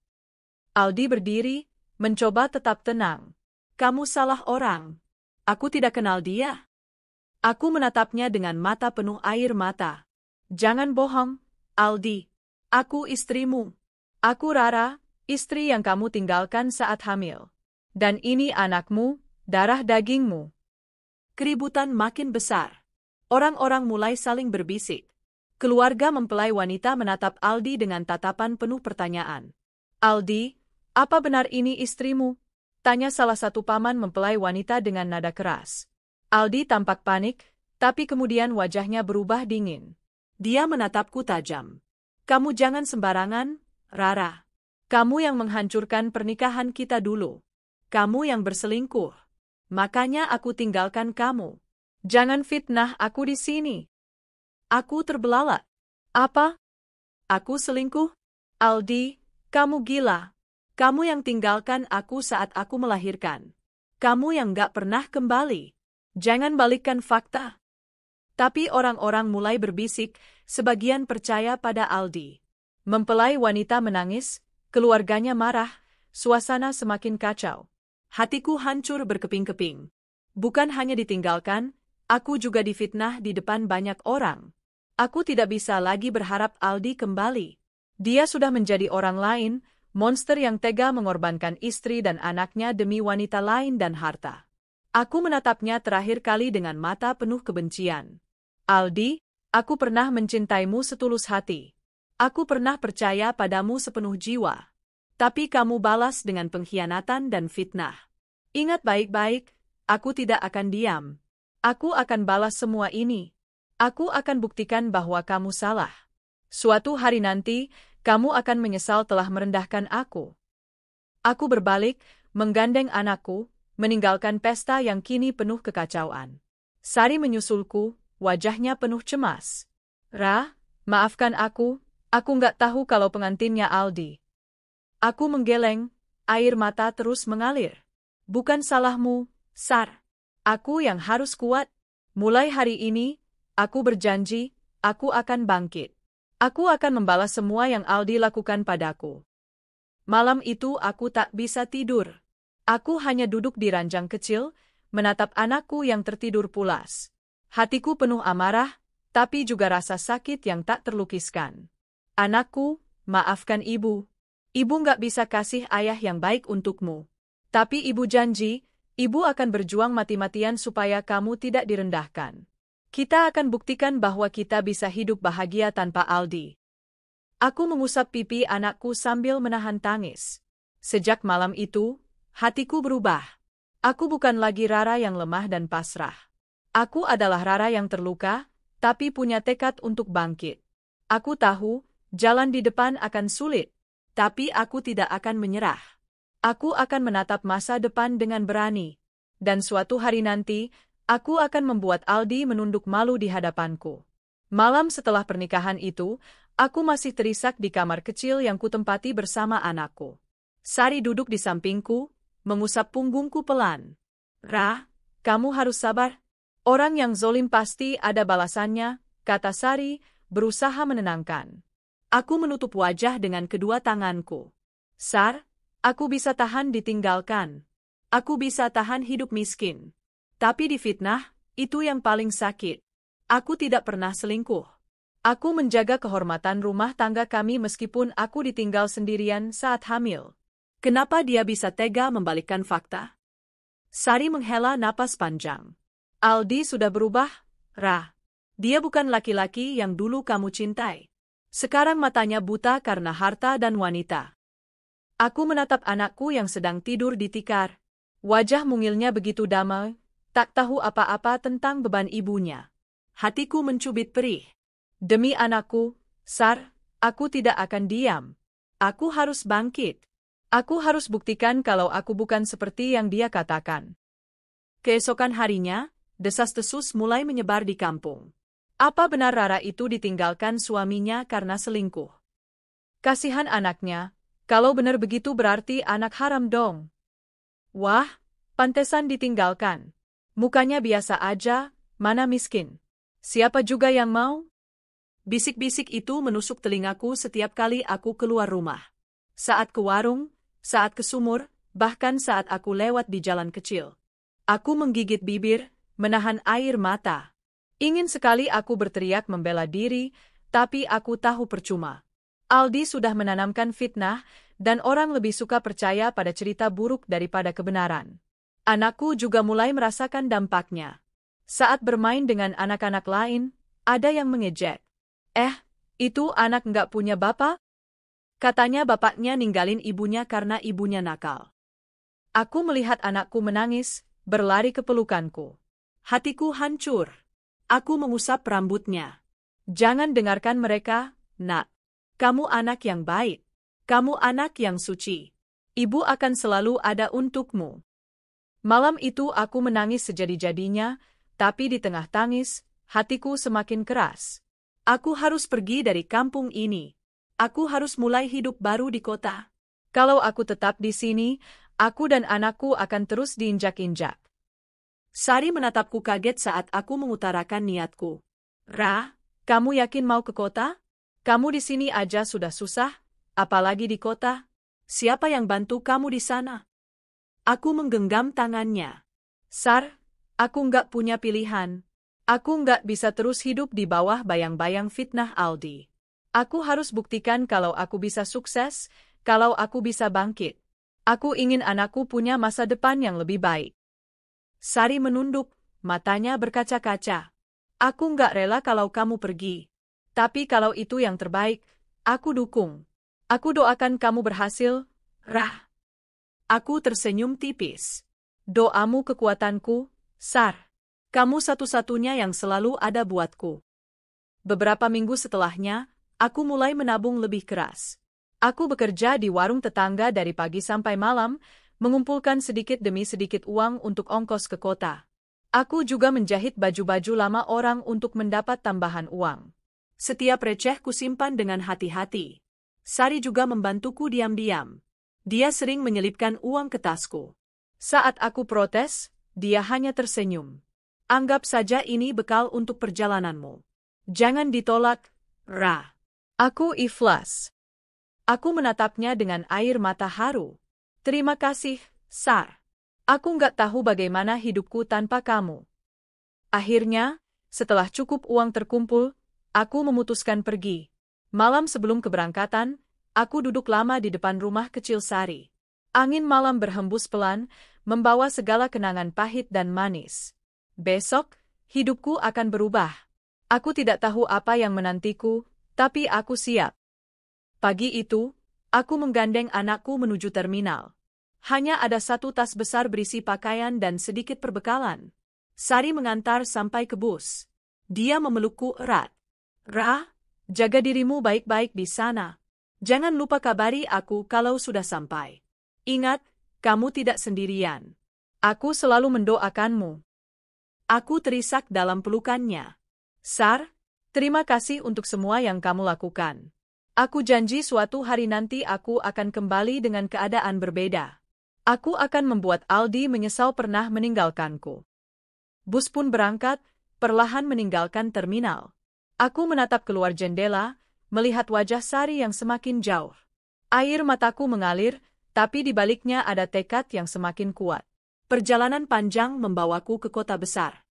[SPEAKER 1] Aldi berdiri, mencoba tetap tenang. "Kamu salah orang. Aku tidak kenal dia." Aku menatapnya dengan mata penuh air mata. "Jangan bohong, Aldi. Aku istrimu. Aku Rara, istri yang kamu tinggalkan saat hamil. Dan ini anakmu, darah dagingmu." Keributan makin besar. Orang-orang mulai saling berbisik. Keluarga mempelai wanita menatap Aldi dengan tatapan penuh pertanyaan. "Aldi, apa benar ini istrimu?" tanya salah satu paman mempelai wanita dengan nada keras. Aldi tampak panik, tapi kemudian wajahnya berubah dingin. Dia menatapku tajam. "Kamu jangan sembarangan, Rara. Kamu yang menghancurkan pernikahan kita dulu. Kamu yang berselingkuh. Makanya aku tinggalkan kamu. Jangan fitnah aku di sini." Aku terbelalak. "Apa? Aku selingkuh? Aldi, kamu gila. Kamu yang tinggalkan aku saat aku melahirkan. Kamu yang gak pernah kembali. Jangan balikkan fakta." Tapi orang-orang mulai berbisik, sebagian percaya pada Aldi. Mempelai wanita menangis, Keluarganya marah, suasana semakin kacau. Hatiku hancur berkeping-keping. Bukan hanya ditinggalkan, aku juga difitnah di depan banyak orang. Aku tidak bisa lagi berharap Aldi kembali. Dia sudah menjadi orang lain, monster yang tega mengorbankan istri dan anaknya demi wanita lain dan harta. Aku menatapnya terakhir kali dengan mata penuh kebencian. Aldi, aku pernah mencintaimu setulus hati. Aku pernah percaya padamu sepenuh jiwa. Tapi kamu balas dengan pengkhianatan dan fitnah. Ingat baik-baik, aku tidak akan diam. Aku akan balas semua ini. Aku akan buktikan bahwa kamu salah. Suatu hari nanti, kamu akan menyesal telah merendahkan aku. Aku berbalik, menggandeng anakku, meninggalkan pesta yang kini penuh kekacauan. Sari menyusulku, wajahnya penuh cemas. Ra, maafkan aku nggak tahu kalau pengantinnya Aldi. Aku menggeleng, air mata terus mengalir. Bukan salahmu, Sar. Aku yang harus kuat. Mulai hari ini, aku berjanji, aku akan bangkit. Aku akan membalas semua yang Aldi lakukan padaku. Malam itu aku tak bisa tidur. Aku hanya duduk di ranjang kecil, menatap anakku yang tertidur pulas. Hatiku penuh amarah, tapi juga rasa sakit yang tak terlukiskan. Anakku, maafkan ibu. Ibu nggak bisa kasih ayah yang baik untukmu. Tapi ibu janji, ibu akan berjuang mati-matian supaya kamu tidak direndahkan. Kita akan buktikan bahwa kita bisa hidup bahagia tanpa Aldi. Aku mengusap pipi anakku sambil menahan tangis. Sejak malam itu, hatiku berubah. Aku bukan lagi Rara yang lemah dan pasrah. Aku adalah Rara yang terluka, tapi punya tekad untuk bangkit. Aku tahu, jalan di depan akan sulit, tapi aku tidak akan menyerah. Aku akan menatap masa depan dengan berani. Dan suatu hari nanti, aku akan membuat Aldi menunduk malu di hadapanku. Malam setelah pernikahan itu, aku masih terisak di kamar kecil yang kutempati bersama anakku. Sari duduk di sampingku, mengusap punggungku pelan. Ra, kamu harus sabar. Orang yang zolim pasti ada balasannya, kata Sari, berusaha menenangkan. Aku menutup wajah dengan kedua tanganku. Sar, aku bisa tahan ditinggalkan. Aku bisa tahan hidup miskin. Tapi difitnah, itu yang paling sakit. Aku tidak pernah selingkuh. Aku menjaga kehormatan rumah tangga kami meskipun aku ditinggal sendirian saat hamil. Kenapa dia bisa tega membalikkan fakta? Sari menghela napas panjang. Aldi sudah berubah, Ra. Dia bukan laki-laki yang dulu kamu cintai. Sekarang matanya buta karena harta dan wanita. Aku menatap anakku yang sedang tidur di tikar. Wajah mungilnya begitu damai, tak tahu apa-apa tentang beban ibunya. Hatiku mencubit perih. Demi anakku, Sar, aku tidak akan diam. Aku harus bangkit. Aku harus buktikan kalau aku bukan seperti yang dia katakan. Keesokan harinya, desas-desus mulai menyebar di kampung. Apa benar Rara itu ditinggalkan suaminya karena selingkuh? Kasihan anaknya, kalau benar begitu berarti anak haram dong. Wah, pantesan ditinggalkan. Mukanya biasa aja, mana miskin. Siapa juga yang mau? Bisik-bisik itu menusuk telingaku setiap kali aku keluar rumah. Saat ke warung, saat ke sumur, bahkan saat aku lewat di jalan kecil. Aku menggigit bibir, menahan air mata. Ingin sekali aku berteriak membela diri, tapi aku tahu percuma. Aldi sudah menanamkan fitnah, dan orang lebih suka percaya pada cerita buruk daripada kebenaran. Anakku juga mulai merasakan dampaknya. Saat bermain dengan anak-anak lain, ada yang mengejek. Itu anak nggak punya bapak? Katanya bapaknya ninggalin ibunya karena ibunya nakal. Aku melihat anakku menangis, berlari ke pelukanku. Hatiku hancur. Aku mengusap rambutnya. Jangan dengarkan mereka, Nak. Kamu anak yang baik. Kamu anak yang suci. Ibu akan selalu ada untukmu. Malam itu aku menangis sejadi-jadinya, tapi di tengah tangis, hatiku semakin keras. Aku harus pergi dari kampung ini. Aku harus mulai hidup baru di kota. Kalau aku tetap di sini, aku dan anakku akan terus diinjak-injak. Sari menatapku kaget saat aku mengutarakan niatku. Ra, kamu yakin mau ke kota? Kamu di sini aja sudah susah, apalagi di kota? Siapa yang bantu kamu di sana? Aku menggenggam tangannya. Sar, aku nggak punya pilihan. Aku nggak bisa terus hidup di bawah bayang-bayang fitnah Aldi. Aku harus buktikan kalau aku bisa sukses, kalau aku bisa bangkit. Aku ingin anakku punya masa depan yang lebih baik. Sari menunduk, matanya berkaca-kaca. Aku nggak rela kalau kamu pergi. Tapi kalau itu yang terbaik, aku dukung. Aku doakan kamu berhasil, Rah. Aku tersenyum tipis. Doamu kekuatanku, Sar. Kamu satu-satunya yang selalu ada buatku. Beberapa minggu setelahnya, aku mulai menabung lebih keras. Aku bekerja di warung tetangga dari pagi sampai malam, mengumpulkan sedikit demi sedikit uang untuk ongkos ke kota. Aku juga menjahit baju-baju lama orang untuk mendapat tambahan uang. Setiap receh kusimpan dengan hati-hati. Sari juga membantuku diam-diam. Dia sering menyelipkan uang ke tasku. Saat aku protes, dia hanya tersenyum. Anggap saja ini bekal untuk perjalananmu. Jangan ditolak, Ra. Aku ikhlas. Aku menatapnya dengan air mata haru. Terima kasih, Sar. Aku nggak tahu bagaimana hidupku tanpa kamu. Akhirnya, setelah cukup uang terkumpul, aku memutuskan pergi. Malam sebelum keberangkatan, aku duduk lama di depan rumah kecil Sari. Angin malam berhembus pelan, membawa segala kenangan pahit dan manis. Besok, hidupku akan berubah. Aku tidak tahu apa yang menantiku, tapi aku siap. Pagi itu, aku menggandeng anakku menuju terminal. Hanya ada satu tas besar berisi pakaian dan sedikit perbekalan. Sari mengantar sampai ke bus. Dia memelukku erat. Ra, jaga dirimu baik-baik di sana. Jangan lupa kabari aku kalau sudah sampai. Ingat, kamu tidak sendirian. Aku selalu mendoakanmu. Aku terisak dalam pelukannya. Sar, terima kasih untuk semua yang kamu lakukan. Aku janji suatu hari nanti aku akan kembali dengan keadaan berbeda. Aku akan membuat Aldi menyesal pernah meninggalkanku. Bus pun berangkat, perlahan meninggalkan terminal. Aku menatap keluar jendela, melihat wajah Sari yang semakin jauh. Air mataku mengalir, tapi di baliknya ada tekad yang semakin kuat. Perjalanan panjang membawaku ke kota besar.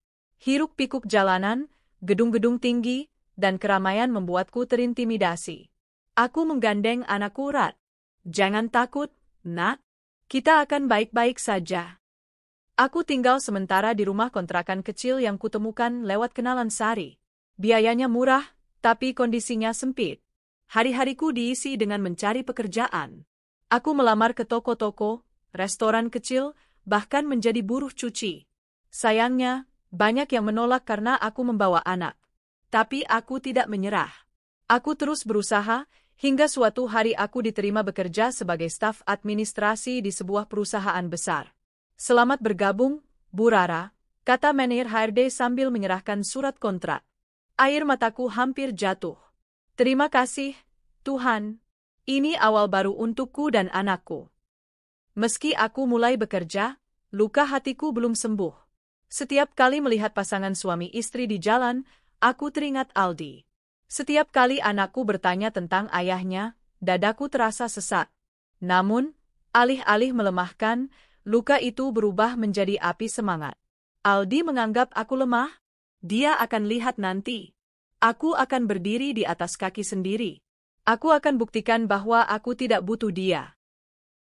[SPEAKER 1] Hiruk-pikuk jalanan, gedung-gedung tinggi, dan keramaian membuatku terintimidasi. Aku menggandeng anakku erat. Jangan takut, Nak. Kita akan baik-baik saja. Aku tinggal sementara di rumah kontrakan kecil yang kutemukan lewat kenalan Sari. Biayanya murah, tapi kondisinya sempit. Hari-hariku diisi dengan mencari pekerjaan. Aku melamar ke toko-toko, restoran kecil, bahkan menjadi buruh cuci. Sayangnya, banyak yang menolak karena aku membawa anak. Tapi aku tidak menyerah. Aku terus berusaha, hingga suatu hari aku diterima bekerja sebagai staf administrasi di sebuah perusahaan besar. Selamat bergabung, Bu Rara, kata manajer HRD sambil menyerahkan surat kontrak. Air mataku hampir jatuh. Terima kasih, Tuhan. Ini awal baru untukku dan anakku. Meski aku mulai bekerja, luka hatiku belum sembuh. Setiap kali melihat pasangan suami istri di jalan, aku teringat Aldi. Setiap kali anakku bertanya tentang ayahnya, dadaku terasa sesak. Namun, alih-alih melemahkan, luka itu berubah menjadi api semangat. Aldi menganggap aku lemah. Dia akan lihat nanti. Aku akan berdiri di atas kaki sendiri. Aku akan buktikan bahwa aku tidak butuh dia.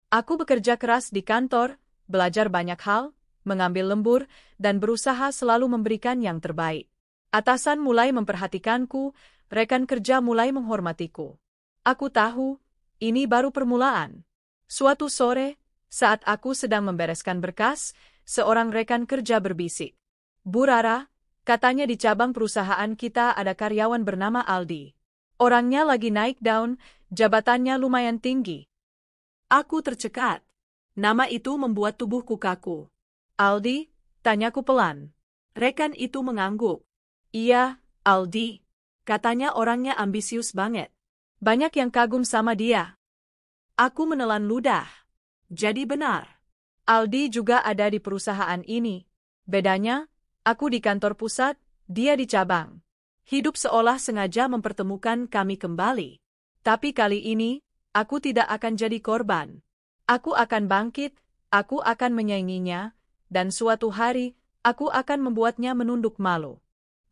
[SPEAKER 1] Aku bekerja keras di kantor, belajar banyak hal, mengambil lembur, dan berusaha selalu memberikan yang terbaik. Atasan mulai memperhatikanku, rekan kerja mulai menghormatiku. Aku tahu, ini baru permulaan. Suatu sore, saat aku sedang membereskan berkas, seorang rekan kerja berbisik. Bu Rara, katanya di cabang perusahaan kita ada karyawan bernama Aldi. Orangnya lagi naik daun, jabatannya lumayan tinggi. Aku tercekat. Nama itu membuat tubuhku kaku. Aldi, tanyaku pelan. Rekan itu mengangguk. Iya, Aldi. Katanya orangnya ambisius banget. Banyak yang kagum sama dia. Aku menelan ludah. Jadi benar. Aldi juga ada di perusahaan ini. Bedanya, aku di kantor pusat, dia di cabang. Hidup seolah sengaja mempertemukan kami kembali. Tapi kali ini, aku tidak akan jadi korban. Aku akan bangkit, aku akan menyainginya, dan suatu hari, aku akan membuatnya menunduk malu.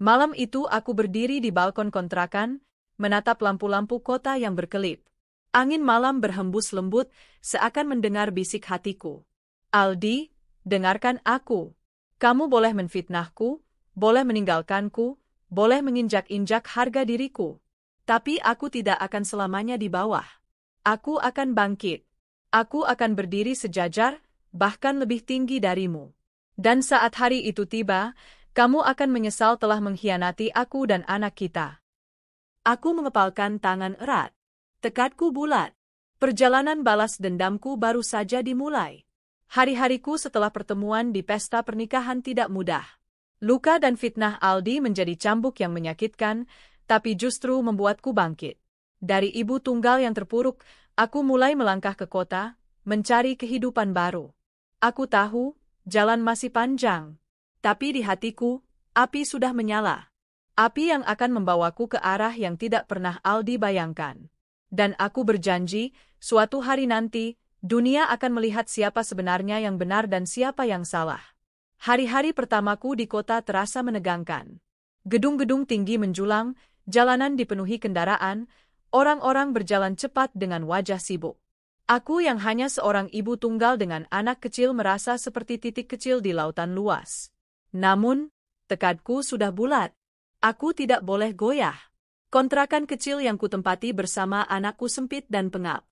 [SPEAKER 1] Malam itu aku berdiri di balkon kontrakan, menatap lampu-lampu kota yang berkelip. Angin malam berhembus lembut, seakan mendengar bisik hatiku. Aldi, dengarkan aku. Kamu boleh menfitnahku, boleh meninggalkanku, boleh menginjak-injak harga diriku. Tapi aku tidak akan selamanya di bawah. Aku akan bangkit. Aku akan berdiri sejajar, bahkan lebih tinggi darimu. Dan saat hari itu tiba, kamu akan menyesal telah mengkhianati aku dan anak kita. Aku mengepalkan tangan erat. Tekadku bulat. Perjalanan balas dendamku baru saja dimulai. Hari-hariku setelah pertemuan di pesta pernikahan tidak mudah. Luka dan fitnah Aldi menjadi cambuk yang menyakitkan, tapi justru membuatku bangkit. Dari ibu tunggal yang terpuruk, aku mulai melangkah ke kota, mencari kehidupan baru. Aku tahu, jalan masih panjang. Tapi di hatiku, api sudah menyala. Api yang akan membawaku ke arah yang tidak pernah Aldi bayangkan. Dan aku berjanji, suatu hari nanti, dunia akan melihat siapa sebenarnya yang benar dan siapa yang salah. Hari-hari pertamaku di kota terasa menegangkan. Gedung-gedung tinggi menjulang, jalanan dipenuhi kendaraan, orang-orang berjalan cepat dengan wajah sibuk. Aku yang hanya seorang ibu tunggal dengan anak kecil merasa seperti titik kecil di lautan luas. Namun, tekadku sudah bulat. Aku tidak boleh goyah. Kontrakan kecil yang kutempati bersama anakku sempit dan pengap.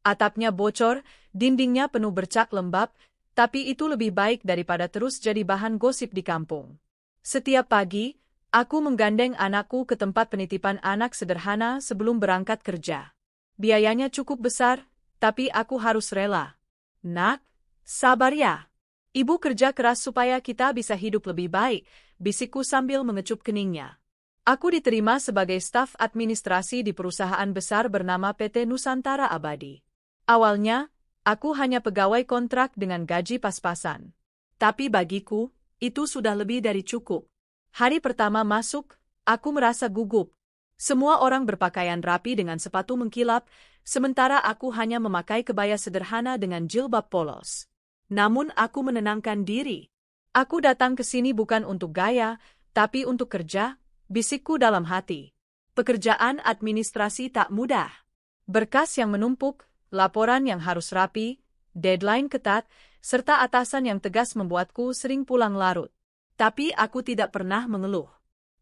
[SPEAKER 1] Atapnya bocor, dindingnya penuh bercak lembab, tapi itu lebih baik daripada terus jadi bahan gosip di kampung. Setiap pagi, aku menggandeng anakku ke tempat penitipan anak sederhana sebelum berangkat kerja. Biayanya cukup besar, tapi aku harus rela. Nak, sabar ya. Ibu kerja keras supaya kita bisa hidup lebih baik, bisikku sambil mengecup keningnya. Aku diterima sebagai staf administrasi di perusahaan besar bernama PT Nusantara Abadi. Awalnya, aku hanya pegawai kontrak dengan gaji pas-pasan. Tapi bagiku, itu sudah lebih dari cukup. Hari pertama masuk, aku merasa gugup. Semua orang berpakaian rapi dengan sepatu mengkilap, sementara aku hanya memakai kebaya sederhana dengan jilbab polos. Namun aku menenangkan diri. Aku datang ke sini bukan untuk gaya, tapi untuk kerja, bisikku dalam hati. Pekerjaan administrasi tak mudah. Berkas yang menumpuk, laporan yang harus rapi, deadline ketat, serta atasan yang tegas membuatku sering pulang larut. Tapi aku tidak pernah mengeluh.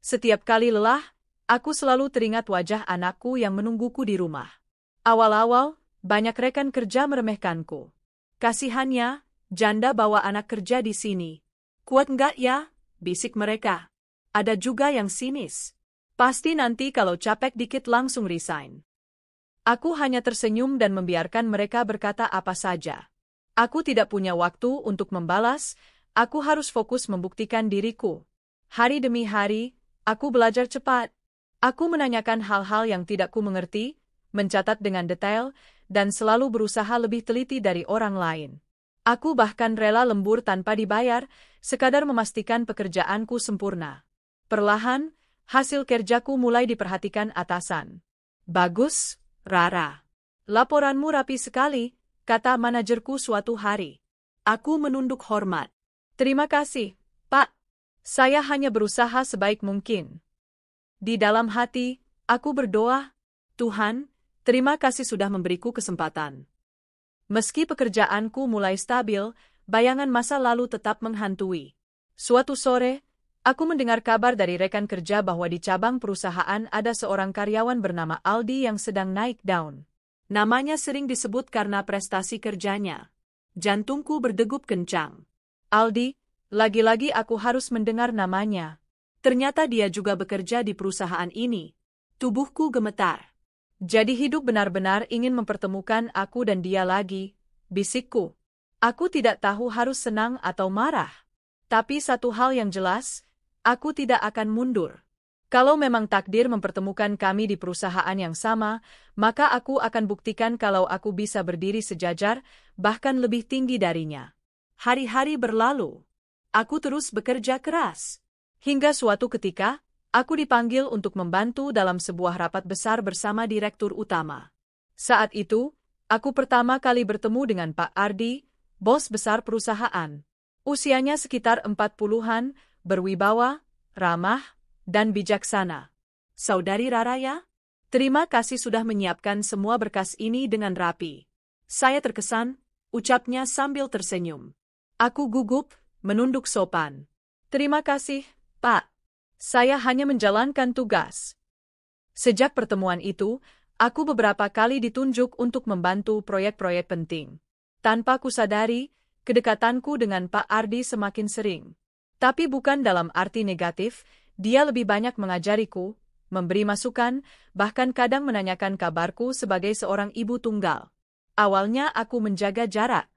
[SPEAKER 1] Setiap kali lelah, aku selalu teringat wajah anakku yang menungguku di rumah. Awal-awal, banyak rekan kerja meremehkanku. Kasihannya, janda bawa anak kerja di sini. Kuat enggak ya? Bisik mereka. Ada juga yang sinis. Pasti nanti kalau capek dikit langsung resign. Aku hanya tersenyum dan membiarkan mereka berkata apa saja. Aku tidak punya waktu untuk membalas, aku harus fokus membuktikan diriku. Hari demi hari, aku belajar cepat. Aku menanyakan hal-hal yang tidak ku mengerti, mencatat dengan detail, dan selalu berusaha lebih teliti dari orang lain. Aku bahkan rela lembur tanpa dibayar, sekadar memastikan pekerjaanku sempurna. Perlahan, hasil kerjaku mulai diperhatikan atasan. Bagus, Rara. Laporanmu rapi sekali, kata manajerku suatu hari. Aku menunduk hormat. Terima kasih, Pak. Saya hanya berusaha sebaik mungkin. Di dalam hati, aku berdoa, Tuhan, terima kasih sudah memberiku kesempatan. Meski pekerjaanku mulai stabil, bayangan masa lalu tetap menghantui. Suatu sore, aku mendengar kabar dari rekan kerja bahwa di cabang perusahaan ada seorang karyawan bernama Aldi yang sedang naik daun. Namanya sering disebut karena prestasi kerjanya. Jantungku berdegup kencang. Aldi, lagi-lagi aku harus mendengar namanya. Ternyata dia juga bekerja di perusahaan ini. Tubuhku gemetar. Jadi hidup benar-benar ingin mempertemukan aku dan dia lagi, bisikku. Aku tidak tahu harus senang atau marah. Tapi satu hal yang jelas, aku tidak akan mundur. Kalau memang takdir mempertemukan kami di perusahaan yang sama, maka aku akan buktikan kalau aku bisa berdiri sejajar, bahkan lebih tinggi darinya. Hari-hari berlalu. Aku terus bekerja keras. Hingga suatu ketika, aku dipanggil untuk membantu dalam sebuah rapat besar bersama direktur utama. Saat itu, Aku pertama kali bertemu dengan Pak Ardi, bos besar perusahaan. Usianya sekitar 40-an, berwibawa, ramah, dan bijaksana. Saudari Rara ya? Terima kasih sudah menyiapkan semua berkas ini dengan rapi. Saya terkesan, ucapnya sambil tersenyum. Aku gugup, menunduk sopan. Terima kasih, Pak. Saya hanya menjalankan tugas. Sejak pertemuan itu, aku beberapa kali ditunjuk untuk membantu proyek-proyek penting. Tanpa kusadari, kedekatanku dengan Pak Ardi semakin sering. Tapi bukan dalam arti negatif, dia lebih banyak mengajariku, memberi masukan, bahkan kadang menanyakan kabarku sebagai seorang ibu tunggal. Awalnya aku menjaga jarak.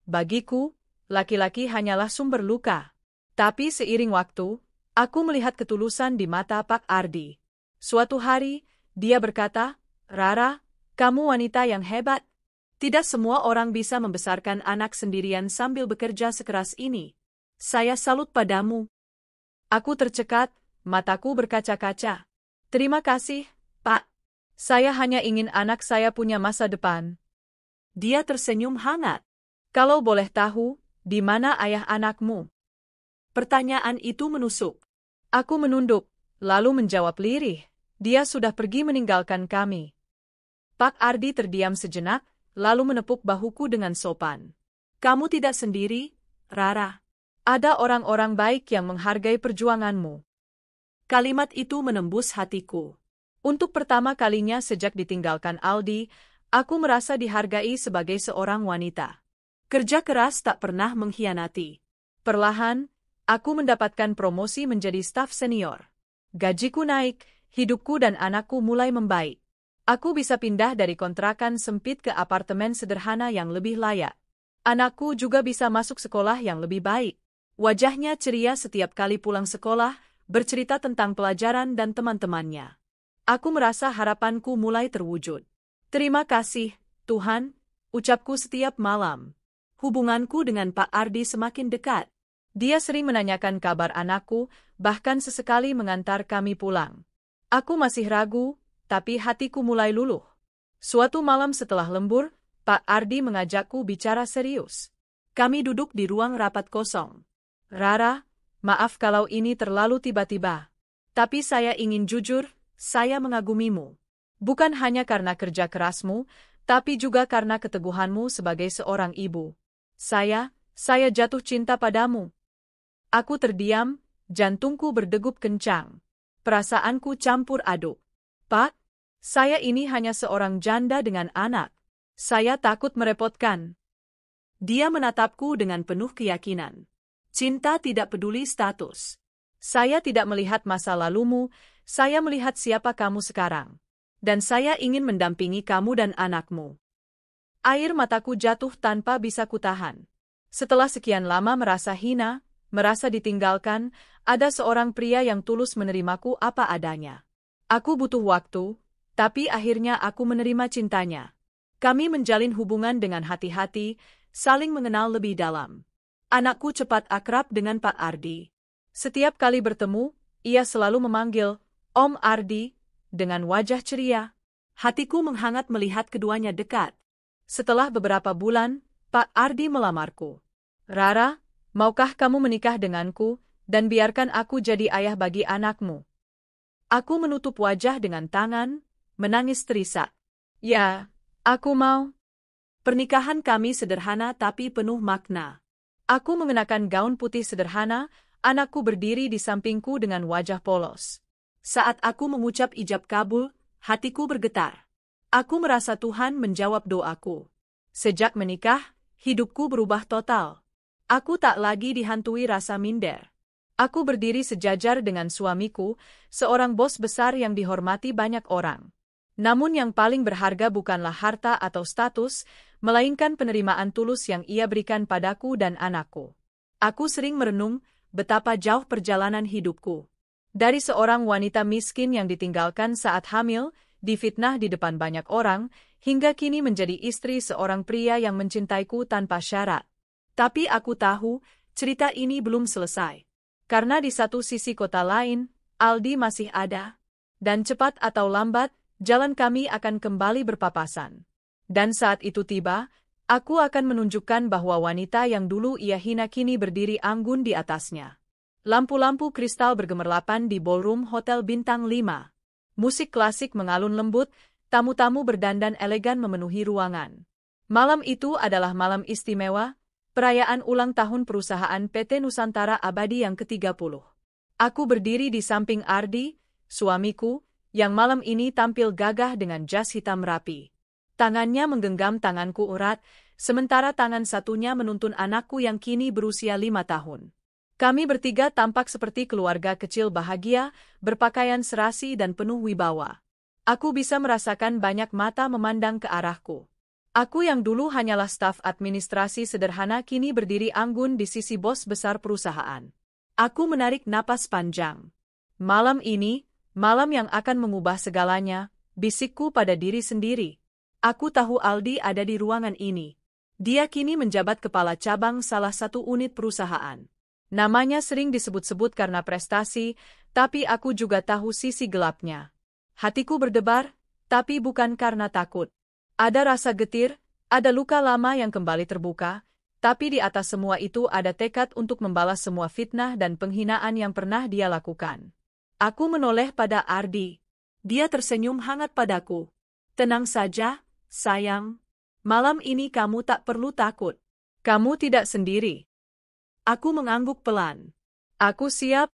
[SPEAKER 1] Bagiku, laki-laki hanyalah sumber luka. Tapi seiring waktu, aku melihat ketulusan di mata Pak Ardi. Suatu hari, dia berkata, "Rara, kamu wanita yang hebat. Tidak semua orang bisa membesarkan anak sendirian sambil bekerja sekeras ini. Saya salut padamu." Aku tercekat, mataku berkaca-kaca. Terima kasih, Pak. Saya hanya ingin anak saya punya masa depan. Dia tersenyum hangat. Kalau boleh tahu, di mana ayah anakmu? Pertanyaan itu menusuk. Aku menunduk, lalu menjawab lirih. Dia sudah pergi meninggalkan kami. Pak Ardi terdiam sejenak, lalu menepuk bahuku dengan sopan. Kamu tidak sendiri, Rara. Ada orang-orang baik yang menghargai perjuanganmu. Kalimat itu menembus hatiku. Untuk pertama kalinya sejak ditinggalkan Aldi, aku merasa dihargai sebagai seorang wanita. Kerja keras tak pernah mengkhianati. Perlahan, aku mendapatkan promosi menjadi staf senior. Gajiku naik, hidupku dan anakku mulai membaik. Aku bisa pindah dari kontrakan sempit ke apartemen sederhana yang lebih layak. Anakku juga bisa masuk sekolah yang lebih baik. Wajahnya ceria setiap kali pulang sekolah, bercerita tentang pelajaran dan teman-temannya. Aku merasa harapanku mulai terwujud. Terima kasih, Tuhan, ucapku setiap malam. Hubunganku dengan Pak Ardi semakin dekat. Dia sering menanyakan kabar anakku, bahkan sesekali mengantar kami pulang. Aku masih ragu, tapi hatiku mulai luluh. Suatu malam setelah lembur, Pak Ardi mengajakku bicara serius. Kami duduk di ruang rapat kosong. Rara, maaf kalau ini terlalu tiba-tiba. Tapi saya ingin jujur, saya mengagumimu. Bukan hanya karena kerja kerasmu, tapi juga karena keteguhanmu sebagai seorang ibu. Saya jatuh cinta padamu. Aku terdiam, jantungku berdegup kencang. Perasaanku campur aduk. Pak, saya ini hanya seorang janda dengan anak. Saya takut merepotkan. Dia menatapku dengan penuh keyakinan. Cinta tidak peduli status. Saya tidak melihat masa lalumu, saya melihat siapa kamu sekarang. Dan saya ingin mendampingi kamu dan anakmu. Air mataku jatuh tanpa bisa kutahan. Setelah sekian lama merasa hina, merasa ditinggalkan, ada seorang pria yang tulus menerimaku apa adanya. Aku butuh waktu, tapi akhirnya aku menerima cintanya. Kami menjalin hubungan dengan hati-hati, saling mengenal lebih dalam. Anakku cepat akrab dengan Pak Ardi. Setiap kali bertemu, ia selalu memanggil, Om Ardi, dengan wajah ceria. Hatiku menghangat melihat keduanya dekat. Setelah beberapa bulan, Pak Ardi melamarku. Rara, maukah kamu menikah denganku, dan biarkan aku jadi ayah bagi anakmu? Aku menutup wajah dengan tangan, menangis terisak. Ya, aku mau. Pernikahan kami sederhana tapi penuh makna. Aku mengenakan gaun putih sederhana, anakku berdiri di sampingku dengan wajah polos. Saat aku mengucap ijab kabul, hatiku bergetar. Aku merasa Tuhan menjawab doaku. Sejak menikah, hidupku berubah total. Aku tak lagi dihantui rasa minder. Aku berdiri sejajar dengan suamiku, seorang bos besar yang dihormati banyak orang. Namun yang paling berharga bukanlah harta atau status, melainkan penerimaan tulus yang ia berikan padaku dan anakku. Aku sering merenung betapa jauh perjalanan hidupku. Dari seorang wanita miskin yang ditinggalkan saat hamil, difitnah di depan banyak orang, hingga kini menjadi istri seorang pria yang mencintaiku tanpa syarat. Tapi aku tahu, cerita ini belum selesai. Karena di satu sisi kota lain, Aldi masih ada. Dan cepat atau lambat, jalan kami akan kembali berpapasan. Dan saat itu tiba, aku akan menunjukkan bahwa wanita yang dulu ia hina kini berdiri anggun di atasnya. Lampu-lampu kristal bergemerlapan di ballroom Hotel Bintang 5. Musik klasik mengalun lembut, tamu-tamu berdandan elegan memenuhi ruangan. Malam itu adalah malam istimewa, perayaan ulang tahun perusahaan PT Nusantara Abadi yang ke-30. Aku berdiri di samping Ardi, suamiku, yang malam ini tampil gagah dengan jas hitam rapi. Tangannya menggenggam tanganku erat, sementara tangan satunya menuntun anakku yang kini berusia 5 tahun. Kami bertiga tampak seperti keluarga kecil bahagia, berpakaian serasi dan penuh wibawa. Aku bisa merasakan banyak mata memandang ke arahku. Aku yang dulu hanyalah staf administrasi sederhana kini berdiri anggun di sisi bos besar perusahaan. Aku menarik napas panjang. Malam ini, malam yang akan mengubah segalanya, bisikku pada diri sendiri. Aku tahu Aldi ada di ruangan ini. Dia kini menjabat kepala cabang salah satu unit perusahaan. Namanya sering disebut-sebut karena prestasi, tapi aku juga tahu sisi gelapnya. Hatiku berdebar, tapi bukan karena takut. Ada rasa getir, ada luka lama yang kembali terbuka, tapi di atas semua itu ada tekad untuk membalas semua fitnah dan penghinaan yang pernah dia lakukan. Aku menoleh pada Ardi. Dia tersenyum hangat padaku. Tenang saja, sayang. Malam ini kamu tak perlu takut. Kamu tidak sendiri. Aku mengangguk pelan. Aku siap.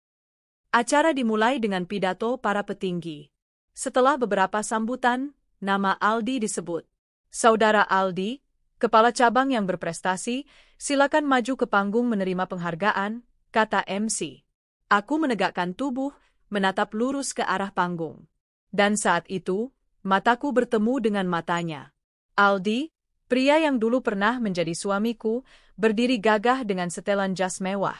[SPEAKER 1] Acara dimulai dengan pidato para petinggi. Setelah beberapa sambutan, nama Aldi disebut. Saudara Aldi, kepala cabang yang berprestasi, silakan maju ke panggung menerima penghargaan, kata MC. Aku menegakkan tubuh, menatap lurus ke arah panggung. Dan saat itu, mataku bertemu dengan matanya. Aldi, pria yang dulu pernah menjadi suamiku, berdiri gagah dengan setelan jas mewah.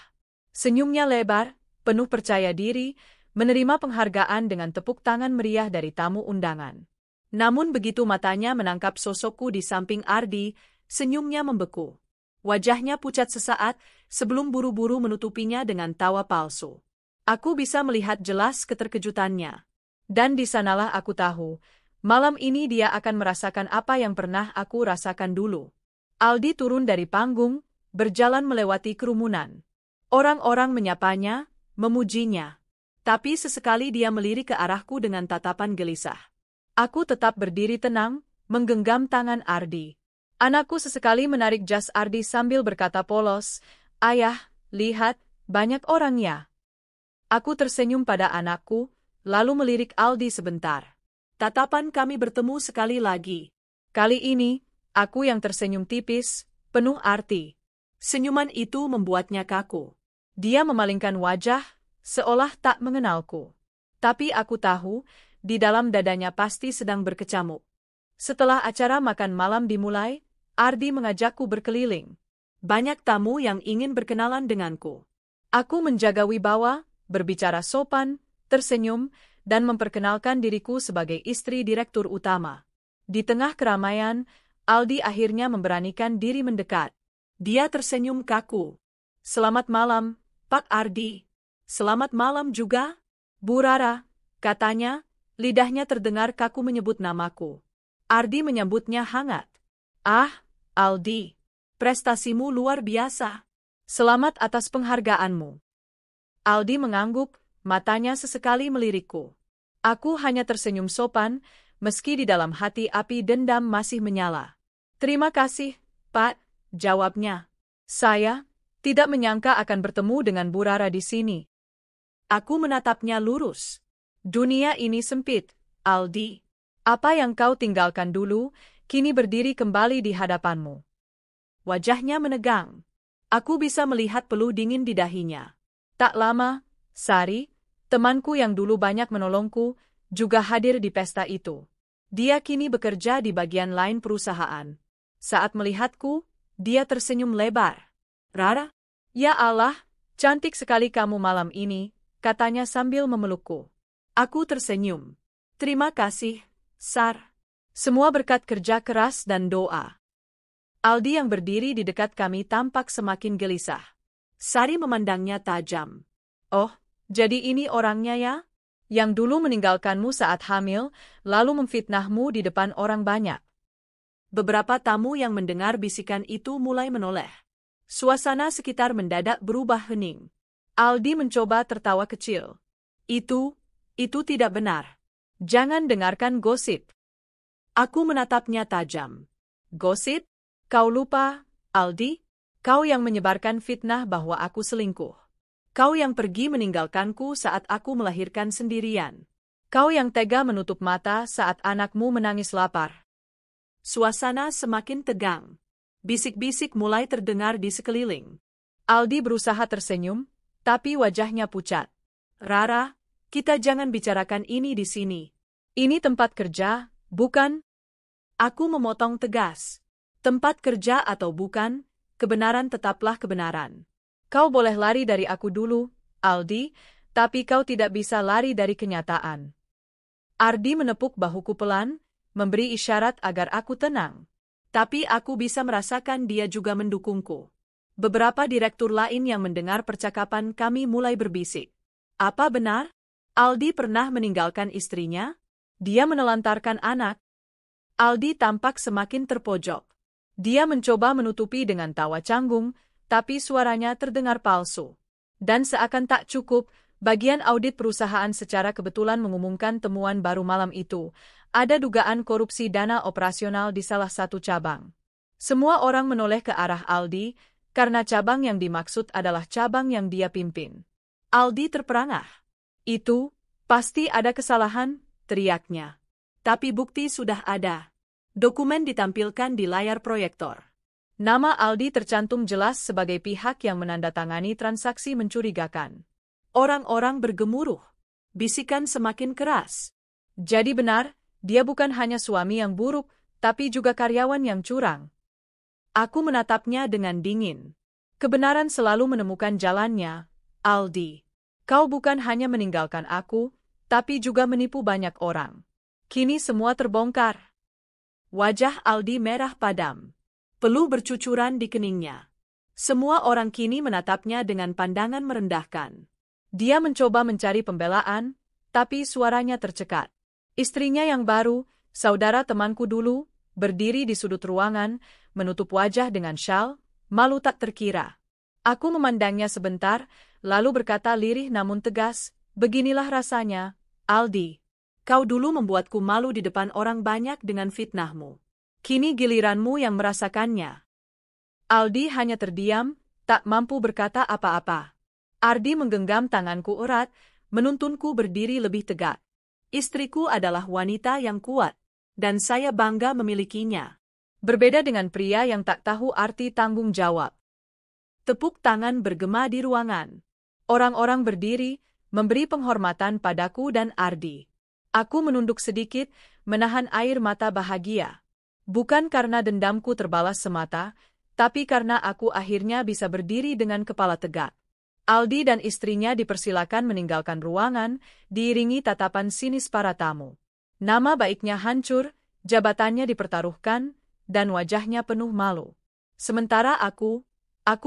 [SPEAKER 1] Senyumnya lebar, penuh percaya diri, menerima penghargaan dengan tepuk tangan meriah dari tamu undangan. Namun begitu matanya menangkap sosokku di samping Ardi, senyumnya membeku. Wajahnya pucat sesaat, sebelum buru-buru menutupinya dengan tawa palsu. Aku bisa melihat jelas keterkejutannya. Dan di sanalah aku tahu, malam ini dia akan merasakan apa yang pernah aku rasakan dulu. Aldi turun dari panggung, berjalan melewati kerumunan. Orang-orang menyapanya, memujinya. Tapi sesekali dia melirik ke arahku dengan tatapan gelisah. Aku tetap berdiri tenang, menggenggam tangan Ardi. Anakku sesekali menarik jas Ardi sambil berkata polos, "Ayah, lihat, banyak orang ya." Aku tersenyum pada anakku, lalu melirik Aldi sebentar. Tatapan kami bertemu sekali lagi. Kali ini, aku yang tersenyum tipis, penuh arti. Senyuman itu membuatnya kaku. Dia memalingkan wajah, seolah tak mengenalku. Tapi aku tahu, di dalam dadanya pasti sedang berkecamuk. Setelah acara makan malam dimulai, Ardi mengajakku berkeliling. Banyak tamu yang ingin berkenalan denganku. Aku menjaga wibawa, berbicara sopan, tersenyum, dan memperkenalkan diriku sebagai istri direktur utama. Di tengah keramaian, Aldi akhirnya memberanikan diri mendekat. Dia tersenyum kaku. "Selamat malam, Pak Ardi." "Selamat malam juga, Bu Rara," katanya, lidahnya terdengar kaku menyebut namaku. Ardi menyambutnya hangat. "Ah, Aldi, prestasimu luar biasa. Selamat atas penghargaanmu." Aldi mengangguk, matanya sesekali melirikku. Aku hanya tersenyum sopan, meski di dalam hati api dendam masih menyala. "Terima kasih, Pak," jawabnya. "Saya tidak menyangka akan bertemu dengan Bu Rara di sini." Aku menatapnya lurus. "Dunia ini sempit, Aldi. Apa yang kau tinggalkan dulu, kini berdiri kembali di hadapanmu." Wajahnya menegang. Aku bisa melihat peluh dingin di dahinya. Tak lama, Sari, temanku yang dulu banyak menolongku, juga hadir di pesta itu. Dia kini bekerja di bagian lain perusahaan. Saat melihatku, dia tersenyum lebar. "Rara? Ya Allah, cantik sekali kamu malam ini," katanya sambil memelukku. Aku tersenyum. "Terima kasih, Sar. Semua berkat kerja keras dan doa." Aldi yang berdiri di dekat kami tampak semakin gelisah. Sari memandangnya tajam. "Oh, jadi ini orangnya ya? Yang dulu meninggalkanmu saat hamil, lalu memfitnahmu di depan orang banyak." Beberapa tamu yang mendengar bisikan itu mulai menoleh. Suasana sekitar mendadak berubah hening. Aldi mencoba tertawa kecil. Itu tidak benar. Jangan dengarkan gosip. Aku menatapnya tajam. Gosip? Kau lupa, Aldi? Kau yang menyebarkan fitnah bahwa aku selingkuh. Kau yang pergi meninggalkanku saat aku melahirkan sendirian. Kau yang tega menutup mata saat anakmu menangis lapar. Suasana semakin tegang. Bisik-bisik mulai terdengar di sekeliling. Aldi berusaha tersenyum, tapi wajahnya pucat. Rara, kita jangan bicarakan ini di sini. Ini tempat kerja, bukan? Aku memotong tegas. Tempat kerja atau bukan, kebenaran tetaplah kebenaran. Kau boleh lari dari aku dulu, Aldi, tapi kau tidak bisa lari dari kenyataan. Ardi menepuk bahuku pelan, memberi isyarat agar aku tenang. Tapi aku bisa merasakan dia juga mendukungku. Beberapa direktur lain yang mendengar percakapan kami mulai berbisik. Apa benar? Aldi pernah meninggalkan istrinya? Dia menelantarkan anak. Aldi tampak semakin terpojok. Dia mencoba menutupi dengan tawa canggung, tapi suaranya terdengar palsu. Dan seakan tak cukup, bagian audit perusahaan secara kebetulan mengumumkan temuan baru malam itu. Ada dugaan korupsi dana operasional di salah satu cabang. Semua orang menoleh ke arah Aldi, karena cabang yang dimaksud adalah cabang yang dia pimpin. Aldi terperangah. Itu, pasti ada kesalahan, teriaknya. Tapi bukti sudah ada. Dokumen ditampilkan di layar proyektor. Nama Aldi tercantum jelas sebagai pihak yang menandatangani transaksi mencurigakan. Orang-orang bergemuruh. Bisikan semakin keras. Jadi benar, dia bukan hanya suami yang buruk, tapi juga karyawan yang curang. Aku menatapnya dengan dingin. Kebenaran selalu menemukan jalannya, Aldi. Kau bukan hanya meninggalkan aku, tapi juga menipu banyak orang. Kini semua terbongkar. Wajah Aldi merah padam. Peluh bercucuran di keningnya. Semua orang kini menatapnya dengan pandangan merendahkan. Dia mencoba mencari pembelaan, tapi suaranya tercekat. Istrinya yang baru, saudara temanku dulu, berdiri di sudut ruangan, menutup wajah dengan syal, malu tak terkira. Aku memandangnya sebentar, lalu berkata lirih namun tegas, beginilah rasanya, Aldi. Kau dulu membuatku malu di depan orang banyak dengan fitnahmu. Kini giliranmu yang merasakannya. Aldi hanya terdiam, tak mampu berkata apa-apa. Ardi menggenggam tanganku erat, menuntunku berdiri lebih tegak. Istriku adalah wanita yang kuat, dan saya bangga memilikinya. Berbeda dengan pria yang tak tahu arti tanggung jawab. Tepuk tangan bergema di ruangan. Orang-orang berdiri, memberi penghormatan padaku dan Ardi. Aku menunduk sedikit, menahan air mata bahagia. Bukan karena dendamku terbalas semata, tapi karena aku akhirnya bisa berdiri dengan kepala tegak. Aldi dan istrinya dipersilakan meninggalkan ruangan, diiringi tatapan sinis para tamu. Nama baiknya hancur, jabatannya dipertaruhkan, dan wajahnya penuh malu. Sementara aku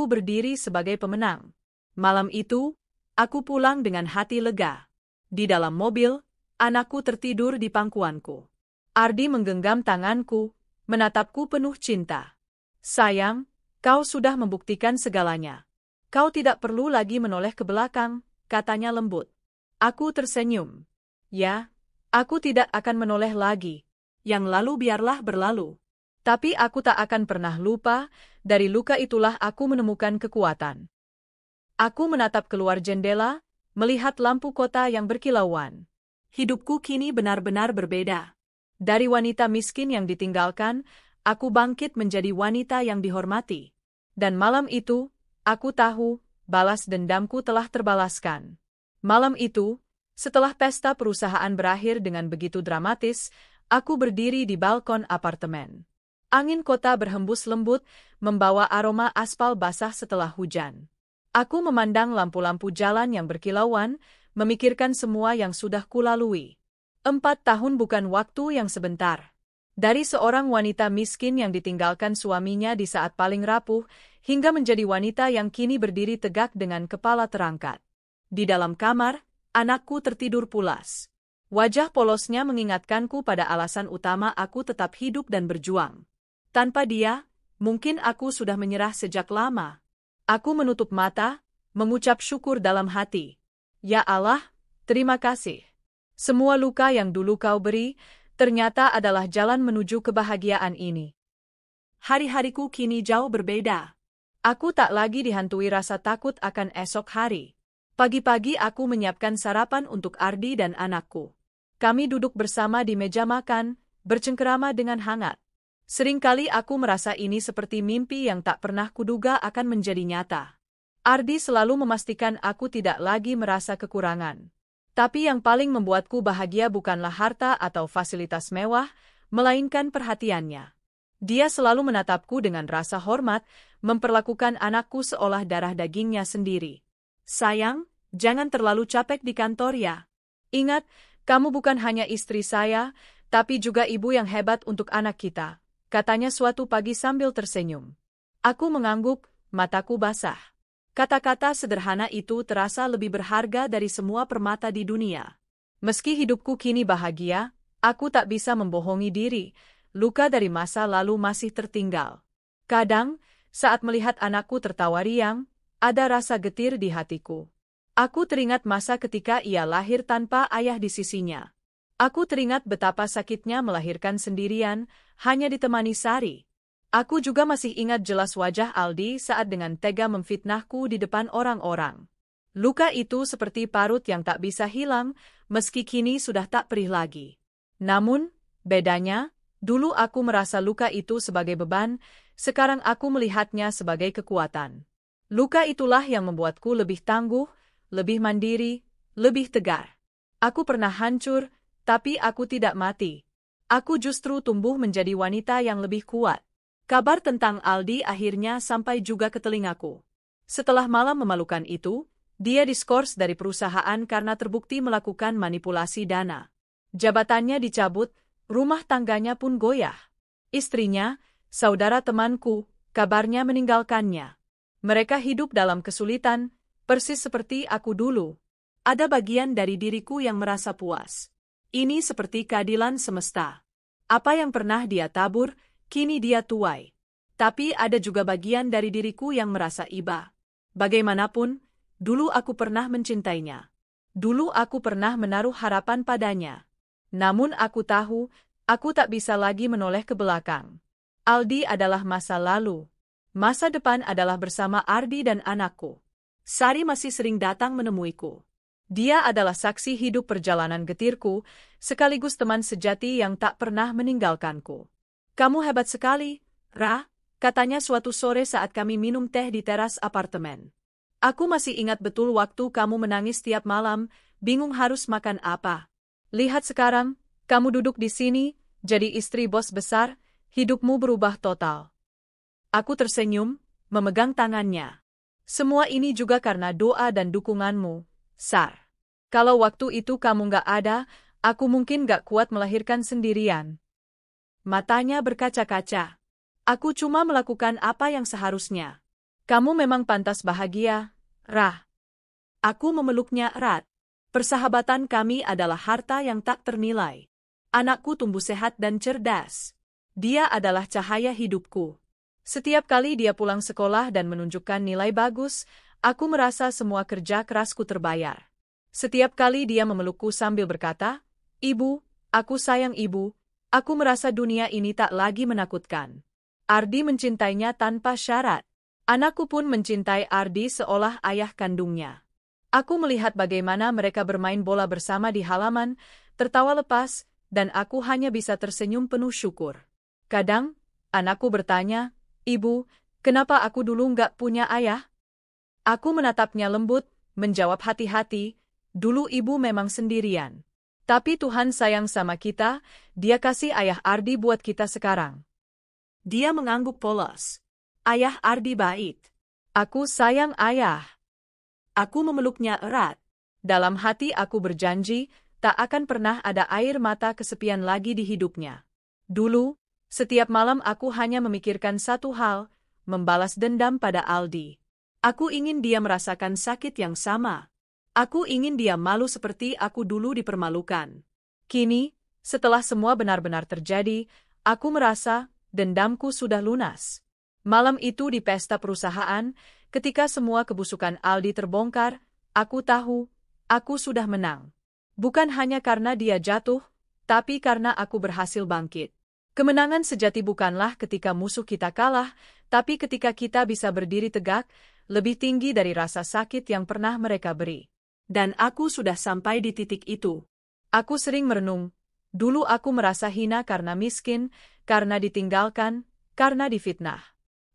[SPEAKER 1] berdiri sebagai pemenang. Malam itu, aku pulang dengan hati lega. Di dalam mobil, anakku tertidur di pangkuanku. Ardi menggenggam tanganku, menatapku penuh cinta. Sayang, kau sudah membuktikan segalanya. Kau tidak perlu lagi menoleh ke belakang, katanya lembut. Aku tersenyum. Ya, aku tidak akan menoleh lagi. Yang lalu biarlah berlalu. Tapi aku tak akan pernah lupa, dari luka itulah aku menemukan kekuatan. Aku menatap keluar jendela, melihat lampu kota yang berkilauan. Hidupku kini benar-benar berbeda. Dari wanita miskin yang ditinggalkan, aku bangkit menjadi wanita yang dihormati. Dan malam itu, aku tahu, balas dendamku telah terbalaskan. Malam itu, setelah pesta perusahaan berakhir dengan begitu dramatis, aku berdiri di balkon apartemen. Angin kota berhembus lembut, membawa aroma aspal basah setelah hujan. Aku memandang lampu-lampu jalan yang berkilauan, memikirkan semua yang sudah kulalui. 4 tahun bukan waktu yang sebentar. Dari seorang wanita miskin yang ditinggalkan suaminya di saat paling rapuh, hingga menjadi wanita yang kini berdiri tegak dengan kepala terangkat. Di dalam kamar, anakku tertidur pulas. Wajah polosnya mengingatkanku pada alasan utama aku tetap hidup dan berjuang. Tanpa dia, mungkin aku sudah menyerah sejak lama. Aku menutup mata, mengucap syukur dalam hati. Ya Allah, terima kasih. Semua luka yang dulu kau beri, ternyata adalah jalan menuju kebahagiaan ini. Hari-hariku kini jauh berbeda. Aku tak lagi dihantui rasa takut akan esok hari. Pagi-pagi aku menyiapkan sarapan untuk Ardi dan anakku. Kami duduk bersama di meja makan, bercengkerama dengan hangat. Seringkali aku merasa ini seperti mimpi yang tak pernah kuduga akan menjadi nyata. Ardi selalu memastikan aku tidak lagi merasa kekurangan. Tapi yang paling membuatku bahagia bukanlah harta atau fasilitas mewah, melainkan perhatiannya. Dia selalu menatapku dengan rasa hormat, memperlakukan anakku seolah darah dagingnya sendiri. Sayang, jangan terlalu capek di kantor ya. Ingat, kamu bukan hanya istri saya, tapi juga ibu yang hebat untuk anak kita, katanya suatu pagi sambil tersenyum. Aku mengangguk, mataku basah. Kata-kata sederhana itu terasa lebih berharga dari semua permata di dunia. Meski hidupku kini bahagia, aku tak bisa membohongi diri, luka dari masa lalu masih tertinggal. Kadang, saat melihat anakku tertawa riang, ada rasa getir di hatiku. Aku teringat masa ketika ia lahir tanpa ayah di sisinya. Aku teringat betapa sakitnya melahirkan sendirian, hanya ditemani Sari. Aku juga masih ingat jelas wajah Aldi saat dengan tega memfitnahku di depan orang-orang. Luka itu seperti parut yang tak bisa hilang, meski kini sudah tak perih lagi. Namun, bedanya, dulu aku merasa luka itu sebagai beban, sekarang aku melihatnya sebagai kekuatan. Luka itulah yang membuatku lebih tangguh, lebih mandiri, lebih tegar. Aku pernah hancur, tapi aku tidak mati. Aku justru tumbuh menjadi wanita yang lebih kuat. Kabar tentang Aldi akhirnya sampai juga ke telingaku. Setelah malam memalukan itu, dia diskors dari perusahaan karena terbukti melakukan manipulasi dana. Jabatannya dicabut, rumah tangganya pun goyah. Istrinya, saudara temanku, kabarnya meninggalkannya. Mereka hidup dalam kesulitan, persis seperti aku dulu. Ada bagian dari diriku yang merasa puas. Ini seperti keadilan semesta. Apa yang pernah dia tabur, kini dia tuai. Tapi ada juga bagian dari diriku yang merasa iba. Bagaimanapun, dulu aku pernah mencintainya. Dulu aku pernah menaruh harapan padanya. Namun aku tahu, aku tak bisa lagi menoleh ke belakang. Aldi adalah masa lalu. Masa depan adalah bersama Ardi dan anakku. Sari masih sering datang menemuiku. Dia adalah saksi hidup perjalanan getirku, sekaligus teman sejati yang tak pernah meninggalkanku. Kamu hebat sekali, Ra, katanya suatu sore saat kami minum teh di teras apartemen. Aku masih ingat betul waktu kamu menangis tiap malam, bingung harus makan apa. Lihat sekarang, kamu duduk di sini, jadi istri bos besar, hidupmu berubah total. Aku tersenyum, memegang tangannya. Semua ini juga karena doa dan dukunganmu, Sar. Kalau waktu itu kamu gak ada, aku mungkin gak kuat melahirkan sendirian. Matanya berkaca-kaca. Aku cuma melakukan apa yang seharusnya. Kamu memang pantas bahagia, Rah. Aku memeluknya erat. Persahabatan kami adalah harta yang tak ternilai. Anakku tumbuh sehat dan cerdas. Dia adalah cahaya hidupku. Setiap kali dia pulang sekolah dan menunjukkan nilai bagus, aku merasa semua kerja kerasku terbayar. Setiap kali dia memelukku sambil berkata, "Ibu, aku sayang ibu," aku merasa dunia ini tak lagi menakutkan. Ardi mencintainya tanpa syarat. Anakku pun mencintai Ardi seolah ayah kandungnya. Aku melihat bagaimana mereka bermain bola bersama di halaman, tertawa lepas, dan aku hanya bisa tersenyum penuh syukur. Kadang, anakku bertanya, "Ibu, kenapa aku dulu nggak punya ayah?" Aku menatapnya lembut, menjawab hati-hati, "Dulu ibu memang sendirian. Tapi Tuhan sayang sama kita, Dia kasih ayah Ardi buat kita sekarang." Dia mengangguk polos. "Ayah Ardi baik. Aku sayang ayah." Aku memeluknya erat. Dalam hati aku berjanji, tak akan pernah ada air mata kesepian lagi di hidupnya. Dulu, setiap malam aku hanya memikirkan satu hal, membalas dendam pada Aldi. Aku ingin dia merasakan sakit yang sama. Aku ingin dia malu seperti aku dulu dipermalukan. Kini, setelah semua benar-benar terjadi, aku merasa dendamku sudah lunas. Malam itu di pesta perusahaan, ketika semua kebusukan Aldi terbongkar, aku tahu, aku sudah menang. Bukan hanya karena dia jatuh, tapi karena aku berhasil bangkit. Kemenangan sejati bukanlah ketika musuh kita kalah, tapi ketika kita bisa berdiri tegak, lebih tinggi dari rasa sakit yang pernah mereka beri. Dan aku sudah sampai di titik itu. Aku sering merenung. Dulu aku merasa hina karena miskin, karena ditinggalkan, karena difitnah.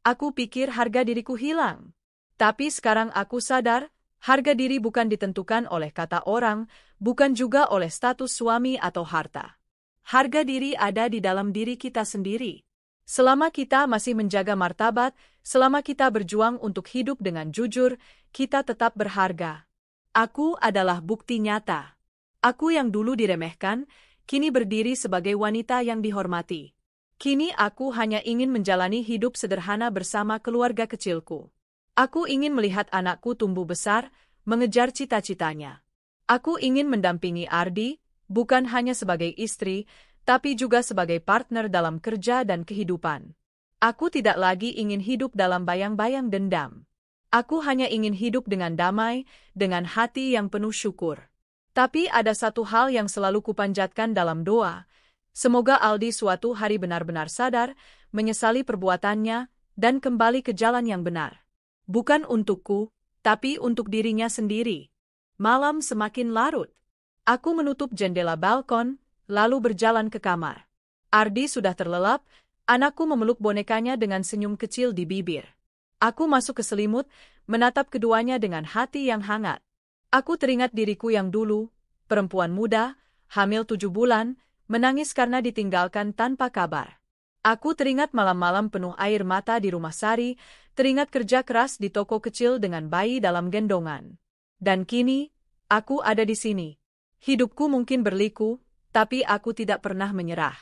[SPEAKER 1] Aku pikir harga diriku hilang. Tapi sekarang aku sadar, harga diri bukan ditentukan oleh kata orang, bukan juga oleh status suami atau harta. Harga diri ada di dalam diri kita sendiri. Selama kita masih menjaga martabat, selama kita berjuang untuk hidup dengan jujur, kita tetap berharga. Aku adalah bukti nyata. Aku yang dulu diremehkan, kini berdiri sebagai wanita yang dihormati. Kini aku hanya ingin menjalani hidup sederhana bersama keluarga kecilku. Aku ingin melihat anakku tumbuh besar, mengejar cita-citanya. Aku ingin mendampingi Ardi, bukan hanya sebagai istri, tapi juga sebagai partner dalam kerja dan kehidupan. Aku tidak lagi ingin hidup dalam bayang-bayang dendam. Aku hanya ingin hidup dengan damai, dengan hati yang penuh syukur. Tapi ada satu hal yang selalu kupanjatkan dalam doa. Semoga Aldi suatu hari benar-benar sadar, menyesali perbuatannya, dan kembali ke jalan yang benar. Bukan untukku, tapi untuk dirinya sendiri. Malam semakin larut. Aku menutup jendela balkon, lalu berjalan ke kamar. Ardi sudah terlelap, anakku memeluk bonekanya dengan senyum kecil di bibir. Aku masuk ke selimut, menatap keduanya dengan hati yang hangat. Aku teringat diriku yang dulu, perempuan muda, hamil 7 bulan, menangis karena ditinggalkan tanpa kabar. Aku teringat malam-malam penuh air mata di rumah Sari, teringat kerja keras di toko kecil dengan bayi dalam gendongan. Dan kini, aku ada di sini. Hidupku mungkin berliku, tapi aku tidak pernah menyerah.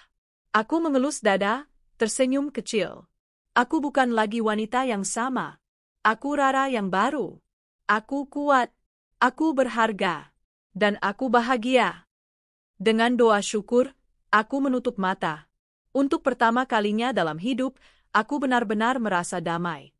[SPEAKER 1] Aku mengelus dada, tersenyum kecil. Aku bukan lagi wanita yang sama. Aku Rara yang baru. Aku kuat. Aku berharga. Dan aku bahagia. Dengan doa syukur, aku menutup mata. Untuk pertama kalinya dalam hidup, aku benar-benar merasa damai.